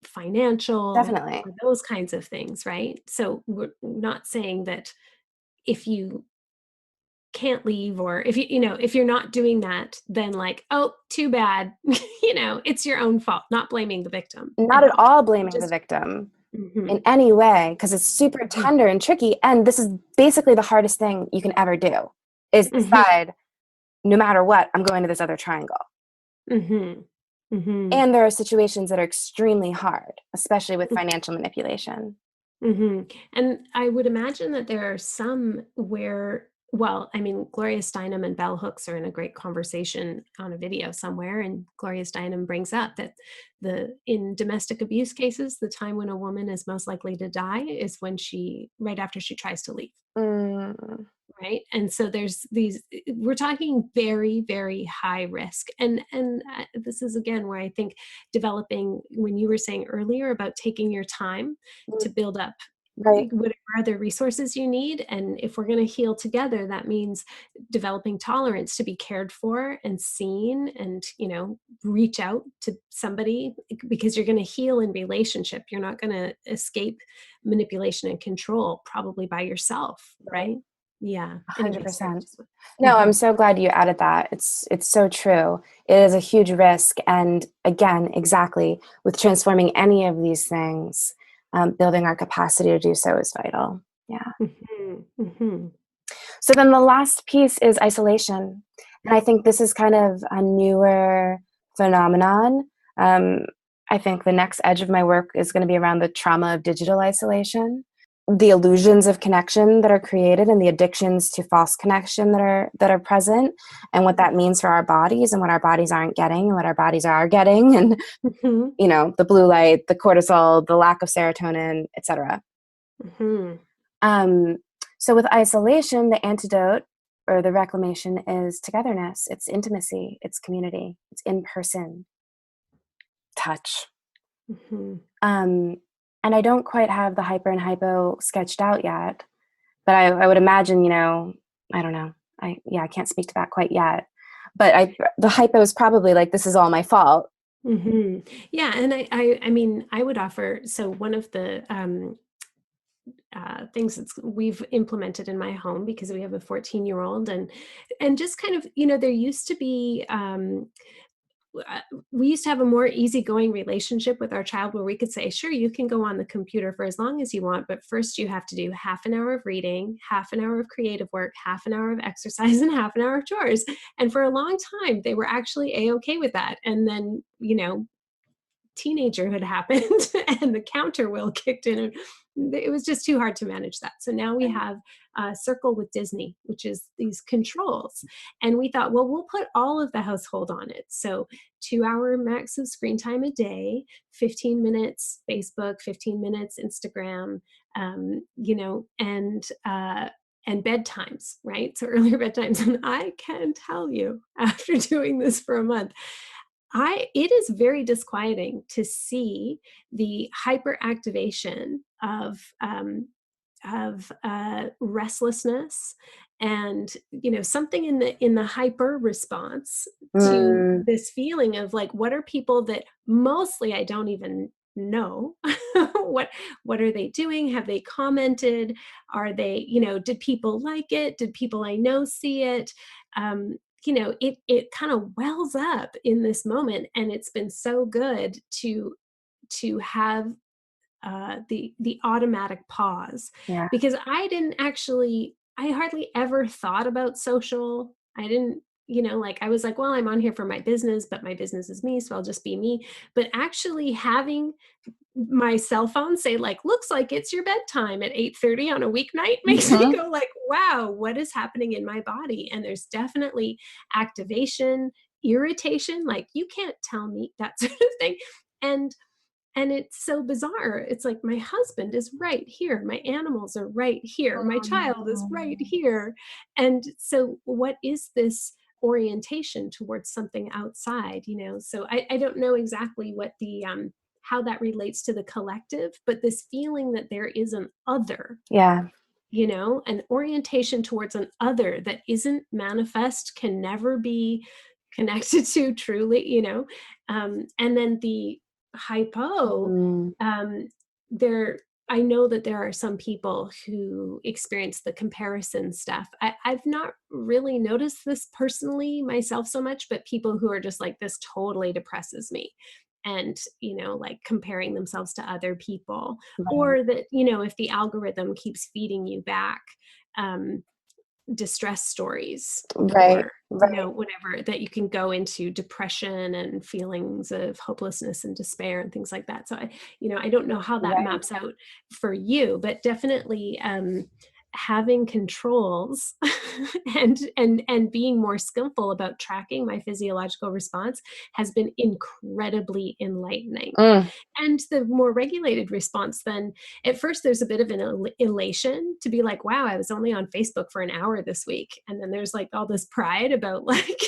financial, Definitely. or those kinds of things, right? So we're not saying that if you can't leave, or if if you're not doing that, then oh, too bad, it's your own fault. Not blaming the victim. Not at all blaming the victim in any way, because it's super tender and tricky. And this is basically the hardest thing you can ever do, is decide, no matter what, I'm going to this other triangle. And there are situations that are extremely hard, especially with financial manipulation. And I would imagine that there are some where, well, I mean, Gloria Steinem and Bell Hooks are in a great conversation on a video somewhere, and Gloria Steinem brings up that in domestic abuse cases, the time when a woman is most likely to die is when right after she tries to leave. Right. And so there's we're talking very, very high risk. And this is, again, where I think developing, when you were saying earlier about taking your time to build up Right. whatever other resources you need. And if we're going to heal together, that means developing tolerance to be cared for and seen, and, reach out to somebody, because you're going to heal in relationship. You're not going to escape manipulation and control probably by yourself. Right. Yeah. Anyway, sorry. 100%. Just, No, I'm mhm. so glad you added that. It's so true. It is a huge risk. And again, exactly, with transforming any of these things, building our capacity to do so is vital. Yeah. Mhm. Mhm. So then the last piece is isolation. And I think this is kind of a newer phenomenon. I think the next edge of my work is going to be around the trauma of digital isolation, the illusions of connection that are created, and the addictions to false connection that are present, and what that means for our bodies, and what our bodies aren't getting and what our bodies are getting, and Mhm. the blue light, the cortisol, the lack of serotonin, etc. Mhm. Um, so with isolation, the antidote or the reclamation is togetherness. It's intimacy. It's community. It's in-person touch. Mhm. Um, and I don't quite have the hyper and hypo sketched out yet, but I would imagine, I don't know. I can't speak to that quite yet. But the hypo is probably like, this is all my fault. Mhm. Yeah, and I mean, I would offer, so one of the things that we've implemented in my home, because we have a 14-year-old, and just kind of, there used to be uh, we used to have a more easygoing relationship with our child, where we could say, sure, you can go on the computer for as long as you want, but first you have to do half an hour of reading, half an hour of creative work, half an hour of exercise, and half an hour of chores. And for a long time, they were actually a-okay with that. And then, teenagerhood happened and the counter wheel kicked in, and it was just too hard to manage that. So now we have a circle with Disney, which is these controls. And we thought, well, we'll put all of the household on it. So 2-hour max of screen time a day, 15 minutes Facebook, 15 minutes Instagram, and bedtimes, right? So earlier bedtimes. And I can tell you, after doing this for a month, it is very disquieting to see the hyperactivation of restlessness, and something in the hyper response to Mm, this feeling of like, what are people that mostly I don't even know what are they doing? Have they commented? Are they, did people like it? Did people I know see it? It kind of wells up in this moment, and it's been so good to have the automatic pause, yeah. because I hardly ever thought about social. I didn't, like, I was like, well, I'm on here for my business, but my business is me, so I'll just be me. But actually having my cell phone say, like, looks like it's your bedtime at 8:30 on a weeknight, makes me Mhm. go like, wow, what is happening in my body? And there's definitely activation, irritation, like, you can't tell me, that sort of thing. and and it's so bizarre. It's like, my husband is right here, my animals are right here, my child is right here. And so what is this orientation towards something outside? So I don't know exactly what the how that relates to the collective, but this feeling that there is an other, Yeah. an orientation towards an other that isn't manifest, can never be connected to truly, and then the hypo, Mm, um, there, I know that there are some people who experience the comparison stuff. I've not really noticed this personally myself so much, but people who are just like, this totally depresses me. And, like, comparing themselves to other people, right. or that, if the algorithm keeps feeding you back um, distress stories, Right. or Right. whatever, that you can go into depression and feelings of hopelessness and despair and things like that. So I don't know how that Right. maps out for you, but definitely having controls and being more skillful about tracking my physiological response has been incredibly enlightening. Mm, And the more regulated response, then at first there's a bit of an elation to be like, wow, I was only on Facebook for an hour this week. And then there's like all this pride about like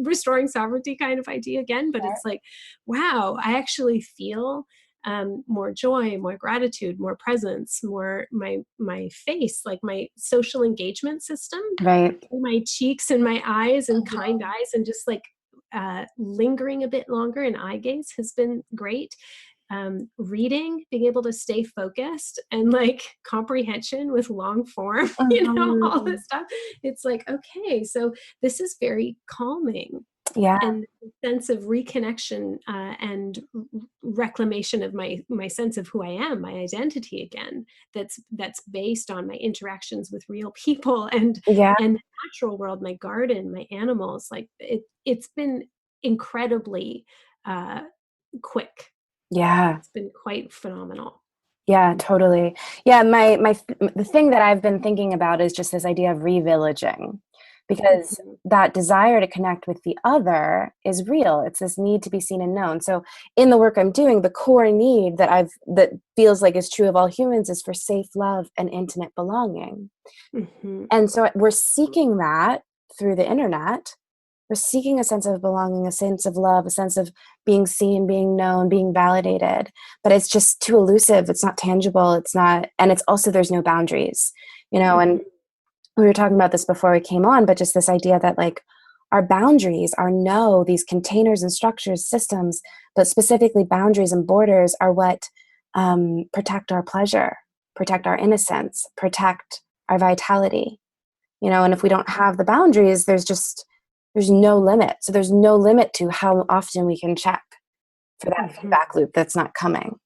restoring sovereignty kind of idea again. But it's like, wow, I actually feel more joy, more gratitude, more presence, more my face, like my social engagement system, Right. my cheeks and my eyes and kind eyes, and just like lingering a bit longer in eye gaze has been great. Reading, being able to stay focused, and like comprehension with long form, all this stuff. It's like, okay, so this is very calming. Yeah. And the sense of reconnection and reclamation of my sense of who I am, my identity again, that's based on my interactions with real people and Yeah. the natural world, my garden, my animals. Like it's been incredibly quick. Yeah. It's been quite phenomenal. Yeah, totally. Yeah, the thing that I've been thinking about is just this idea of revillaging, because that desire to connect with the other is real. It's this need to be seen and known. So in the work I'm doing, the core need that feels like is true of all humans is for safe love and intimate belonging. And so we're seeking that through the internet. We're seeking a sense of belonging, a sense of love, a sense of being seen, being known, being validated. But it's just too elusive. It's not tangible. It's not, and it's also, there's no boundaries, and we were talking about this before we came on, but just this idea that like our boundaries are these containers and structures, systems, but specifically boundaries and borders are what protect our pleasure, protect our innocence, protect our vitality, and if we don't have the boundaries, there's no limit. So there's no limit to how often we can check for that feedback loop that's not coming.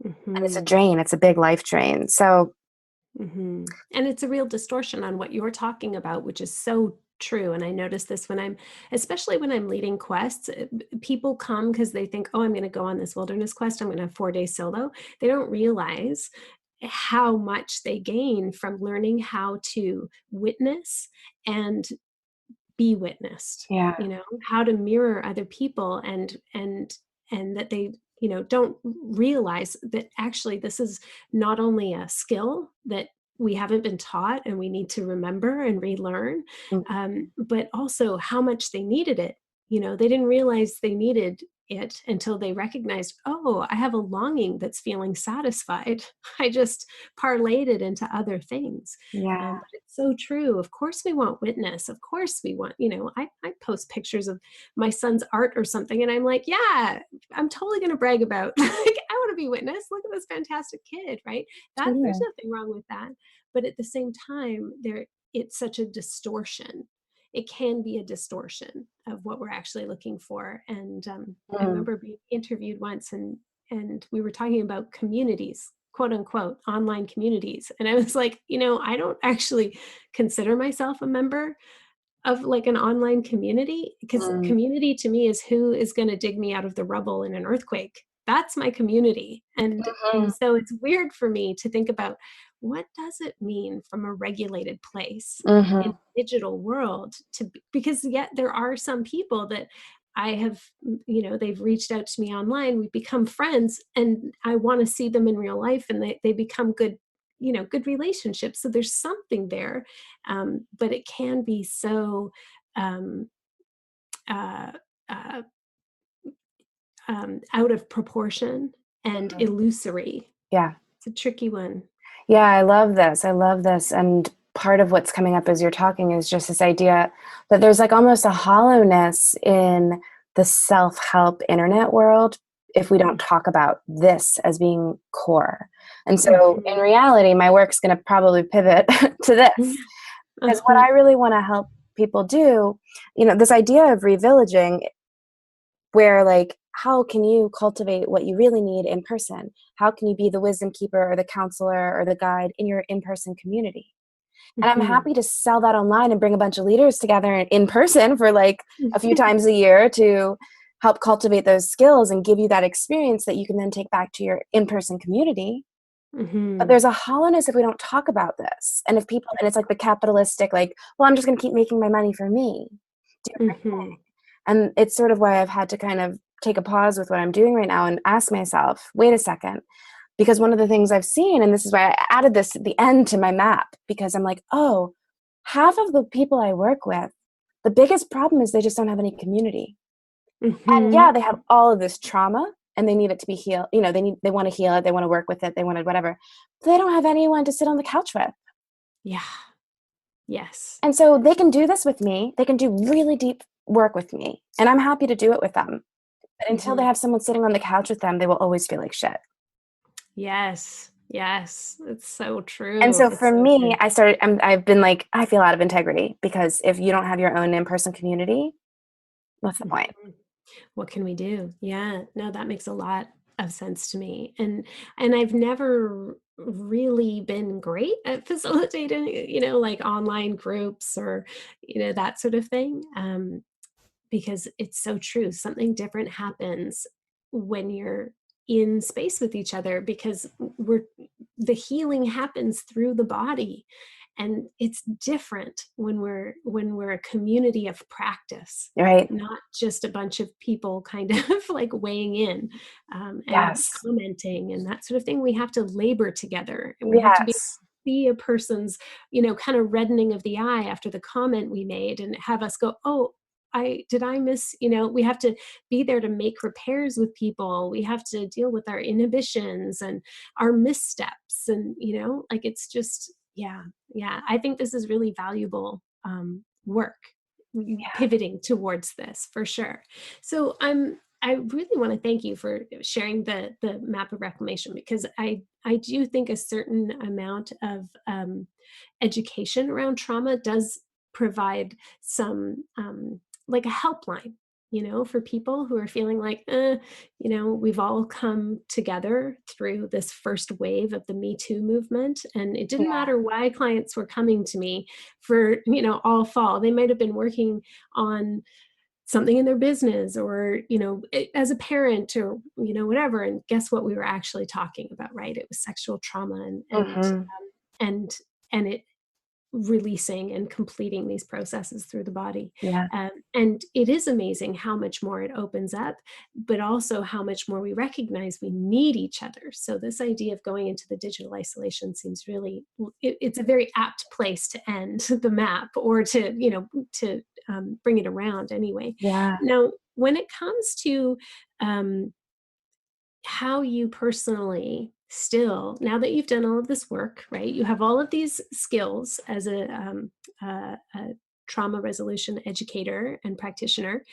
And it's a drain. It's a big life drain. So, and it's a real distortion on what you're talking about, which is so true. And I notice this especially when I'm leading quests, people come because they think, oh, I'm going to go on this wilderness quest. I'm going to have 4 days solo. They don't realize how much they gain from learning how to witness and be witnessed. yeah. How to mirror other people, and that they don't realize that actually this is not only a skill that we haven't been taught and we need to remember and relearn, but also how much they needed it. They didn't realize they needed it until they recognized, oh, I have a longing that's feeling satisfied. I just parlayed it into other things. Yeah. But it's so true. Of course we want witness. Of course we want, I post pictures of my son's art or something, and I'm like, yeah, I'm totally going to brag about, like, I want to be witness. Look at this fantastic kid, right? There's nothing wrong with that. But at the same time, it's such a distortion. It can be a distortion of what we're actually looking for. And I remember being interviewed once, and we were talking about communities, quote unquote, online communities. And I was like, I don't actually consider myself a member of like an online community, because community to me is who is going to dig me out of the rubble in an earthquake. That's my community. And so it's weird for me to think about, what does it mean from a regulated place in the digital world because yet there are some people that I have, they've reached out to me online, we've become friends, and I want to see them in real life, and they become good, good relationships. So there's something there. But it can be so out of proportion and illusory. Yeah. It's a tricky one. Yeah, I love this. And part of what's coming up as you're talking is just this idea that there's like almost a hollowness in the self-help internet world if we don't talk about this as being core. And so in reality, my work's going to probably pivot to this. Because what I really want to help people do, this idea of revillaging, where like, how can you cultivate what you really need in person? How can you be the wisdom keeper or the counselor or the guide in your in-person community? And I'm happy to sell that online and bring a bunch of leaders together in person for like a few times a year to help cultivate those skills and give you that experience that you can then take back to your in-person community. But there's a hollowness if we don't talk about this. And if people, and it's like the capitalistic, like, well, I'm just going to keep making my money for me. And it's sort of why I've had to kind of take a pause with what I'm doing right now and ask myself, wait a second, because one of the things I've seen, and this is why I added this at the end to my map, because I'm like, oh, half of the people I work with, the biggest problem is they just don't have any community. And yeah, they have all of this trauma. and they need it to be healed. They want to heal it. They want to work with it. They want to whatever. But they don't have anyone to sit on the couch with. Yeah. Yes. And so they can do this with me. They can do really deep work with me, and I'm happy to do it with them. But until they have someone sitting on the couch with them, they will always feel like shit. Yes. Yes. It's so true. And so It's for so me, true. I've been like, I feel out of integrity, because if you don't have your own in-person community, what's the point? Mhm. What can we do? Yeah. No, that makes a lot of sense to me. And I've never really been great at facilitating, like online groups or, that sort of thing. Because it's so true. Something different happens when you're in space with each other, because the healing happens through the body, and it's different when we're a community of practice, Right? not just a bunch of people kind of like weighing in, and Yes. commenting and that sort of thing. We have to labor together, and we have to be Yes. see a person's kind of reddening of the eye after the comment we made, and have us go, oh, I miss, we have to be there to make repairs with people. We have to deal with our inhibitions and our missteps, and like, it's just, yeah. I think this is really valuable work, Yeah. pivoting towards this for sure. So I really want to thank you for sharing the map of reclamation, because I do think a certain amount of education around trauma does provide some like a helpline, for people who are feeling like, we've all come together through this first wave of the Me Too movement. And it didn't Yeah. matter why clients were coming to me for, all fall. They might have been working on something in their business, or as a parent, or whatever. And guess what we were actually talking about, right? It was sexual trauma, Hmm. and and it releasing and completing these processes through the body. Yeah. And it is amazing how much more it opens up, but also how much more we recognize we need each other. So this idea of going into the digital isolation seems really, it's a very apt place to end the map, or to bring it around anyway. Yeah. Now, when it comes to um, how you personally still, now that you've done all of this work, right? You have all of these skills as a trauma resolution educator and practitioner.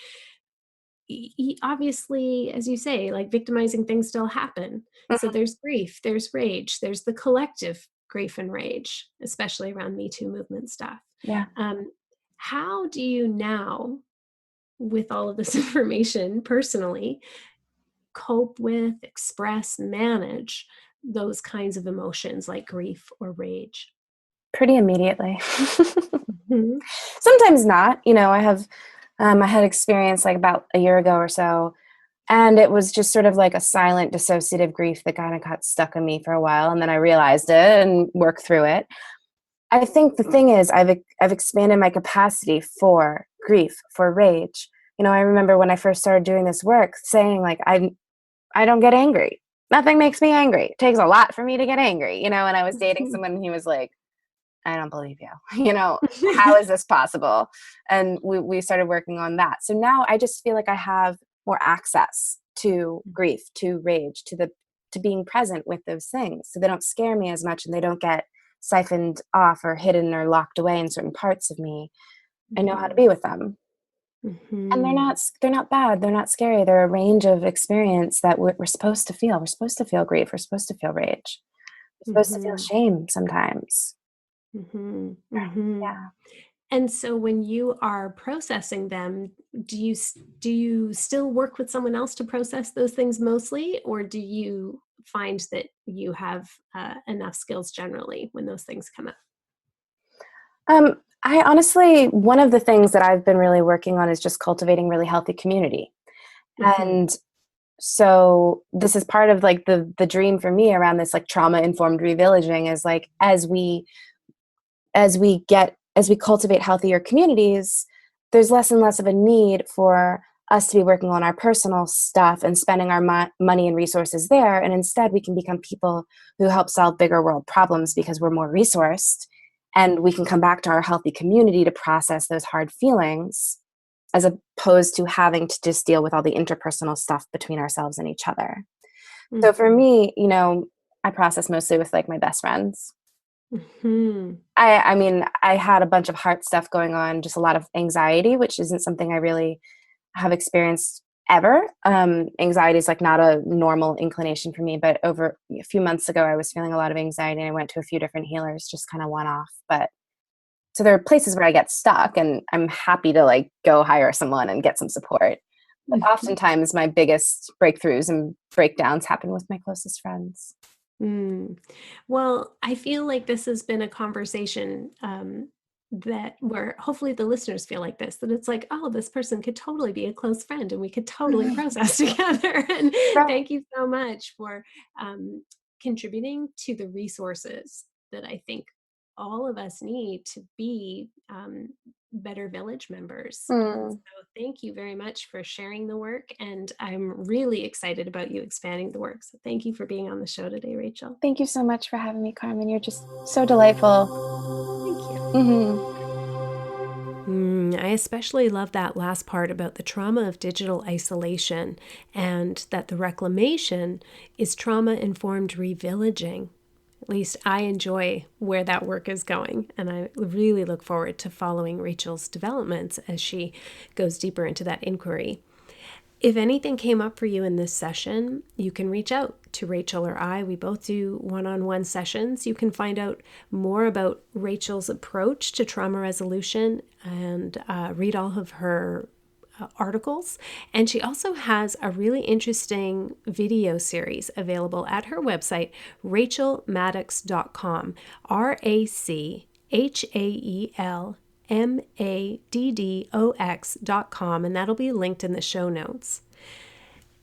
Obviously, as you say, like, victimizing things still happen. So Mhm. there's grief, there's rage, there's the collective grief and rage, especially around Me Too movement stuff. Yeah. Um, how do you now, with all of this information personally, cope with, express, manage those kinds of emotions like grief or rage? Pretty immediately. Mhm. Sometimes not. I had experience like about a year ago or so, and it was just sort of like a silent dissociative grief that kind of got stuck in me for a while, and then I realized it and worked through it. I think the thing is, I've expanded my capacity for grief, for rage. I remember when I first started doing this work saying like, I don't get angry. Nothing makes me angry. It takes a lot for me to get angry. And I was dating someone and he was like, I don't believe you. How is this possible? And we started working on that. So now I just feel like I have more access to grief, to rage, to being present with those things. So they don't scare me as much and they don't get siphoned off or hidden or locked away in certain parts of me. I know how to Mhm. be with them. And they're Mhm. not bad. They're not scary. They're a range of experience that we're supposed to feel. We're supposed to feel grief. We're supposed to feel rage. We're supposed to feel Mhm. shame sometimes. Mhm. Mhm. Yeah. And so when you are processing them, do you still work with someone else to process those things mostly, or do you find that you have enough skills generally when those things come up? I honestly, one of the things that I've been really working on is just cultivating really healthy community. Mhm. And so this is part of like the dream for me around this like trauma informed revillaging is like as we cultivate healthier communities, there's less and less of a need for us to be working on our personal stuff and spending our money and resources there. And instead, we can become people who help solve bigger world problems because we're more resourced and we can come back to our healthy community to process those hard feelings as opposed to having to just deal with all the interpersonal stuff between ourselves and each other. Mm-hmm. So for me, I process mostly with like my best friends. Mm-hmm. I mean, I had a bunch of heart stuff going on, just a lot of anxiety, which isn't something I really have experienced ever. Anxiety is like not a normal inclination for me, but over a few months ago, I was feeling a lot of anxiety and I went to a few different healers, just kind of one off. But so there are places where I get stuck and I'm happy to like go hire someone and get some support. But oftentimes my biggest breakthroughs and breakdowns happen with my closest friends. Well, I feel like this has been a conversation that where hopefully the listeners feel like this, that it's like, oh, this person could totally be a close friend and we could totally process together. And Right. thank you so much for contributing to the resources that I think all of us need to be better village members. So thank you very much for sharing the work. And I'm really excited about you expanding the work. So thank you for being on the show today, Rachael. Thank you so much for having me, Carmen. You're just so delightful. Thank you. I especially love that last part about the trauma of digital isolation and that the reclamation is trauma-informed revillaging. At least I enjoy where that work is going, and I really look forward to following Rachael's developments as she goes deeper into that inquiry. If anything came up for you in this session, you can reach out to Rachael or I. We both do one-on-one sessions. You can find out more about Rachael's approach to trauma resolution and read all of her articles. And she also has a really interesting video series available at her website, rachaelmaddox.com, RachaelMaddox.com, and that'll be linked in the show notes.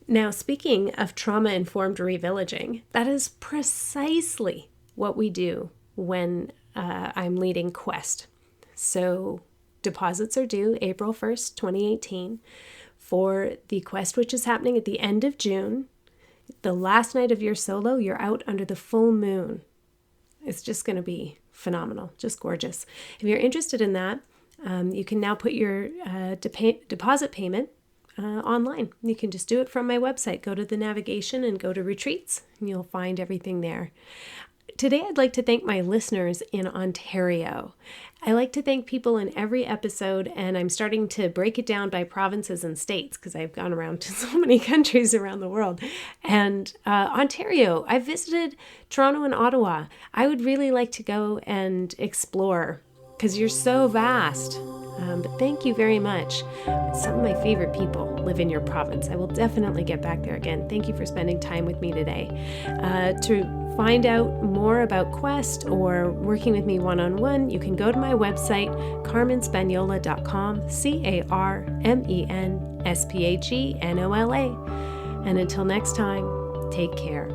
Now, speaking of trauma-informed revillaging, that is precisely what we do when I'm leading Quest. So deposits are due April 1st, 2018 for the Quest, which is happening at the end of June. The last night of your solo, you're out under the full moon. It's just going to be phenomenal, just gorgeous. If you're interested in that, you can now put your deposit payment online. You can just do it from my website. Go to the navigation and go to retreats, and you'll find everything there. Today, I'd like to thank my listeners in Ontario. I like to thank people in every episode, and I'm starting to break it down by provinces and states because I've gone around to so many countries around the world. And Ontario, I've visited Toronto and Ottawa. I would really like to go and explore because you're so vast. But thank you very much. Some of my favorite people live in your province. I will definitely get back there again. Thank you for spending time with me today. To find out more about Quest or working with me one-on-one, you can go to my website, carmenspagnola.com, CarmenSpagnola. And until next time, take care.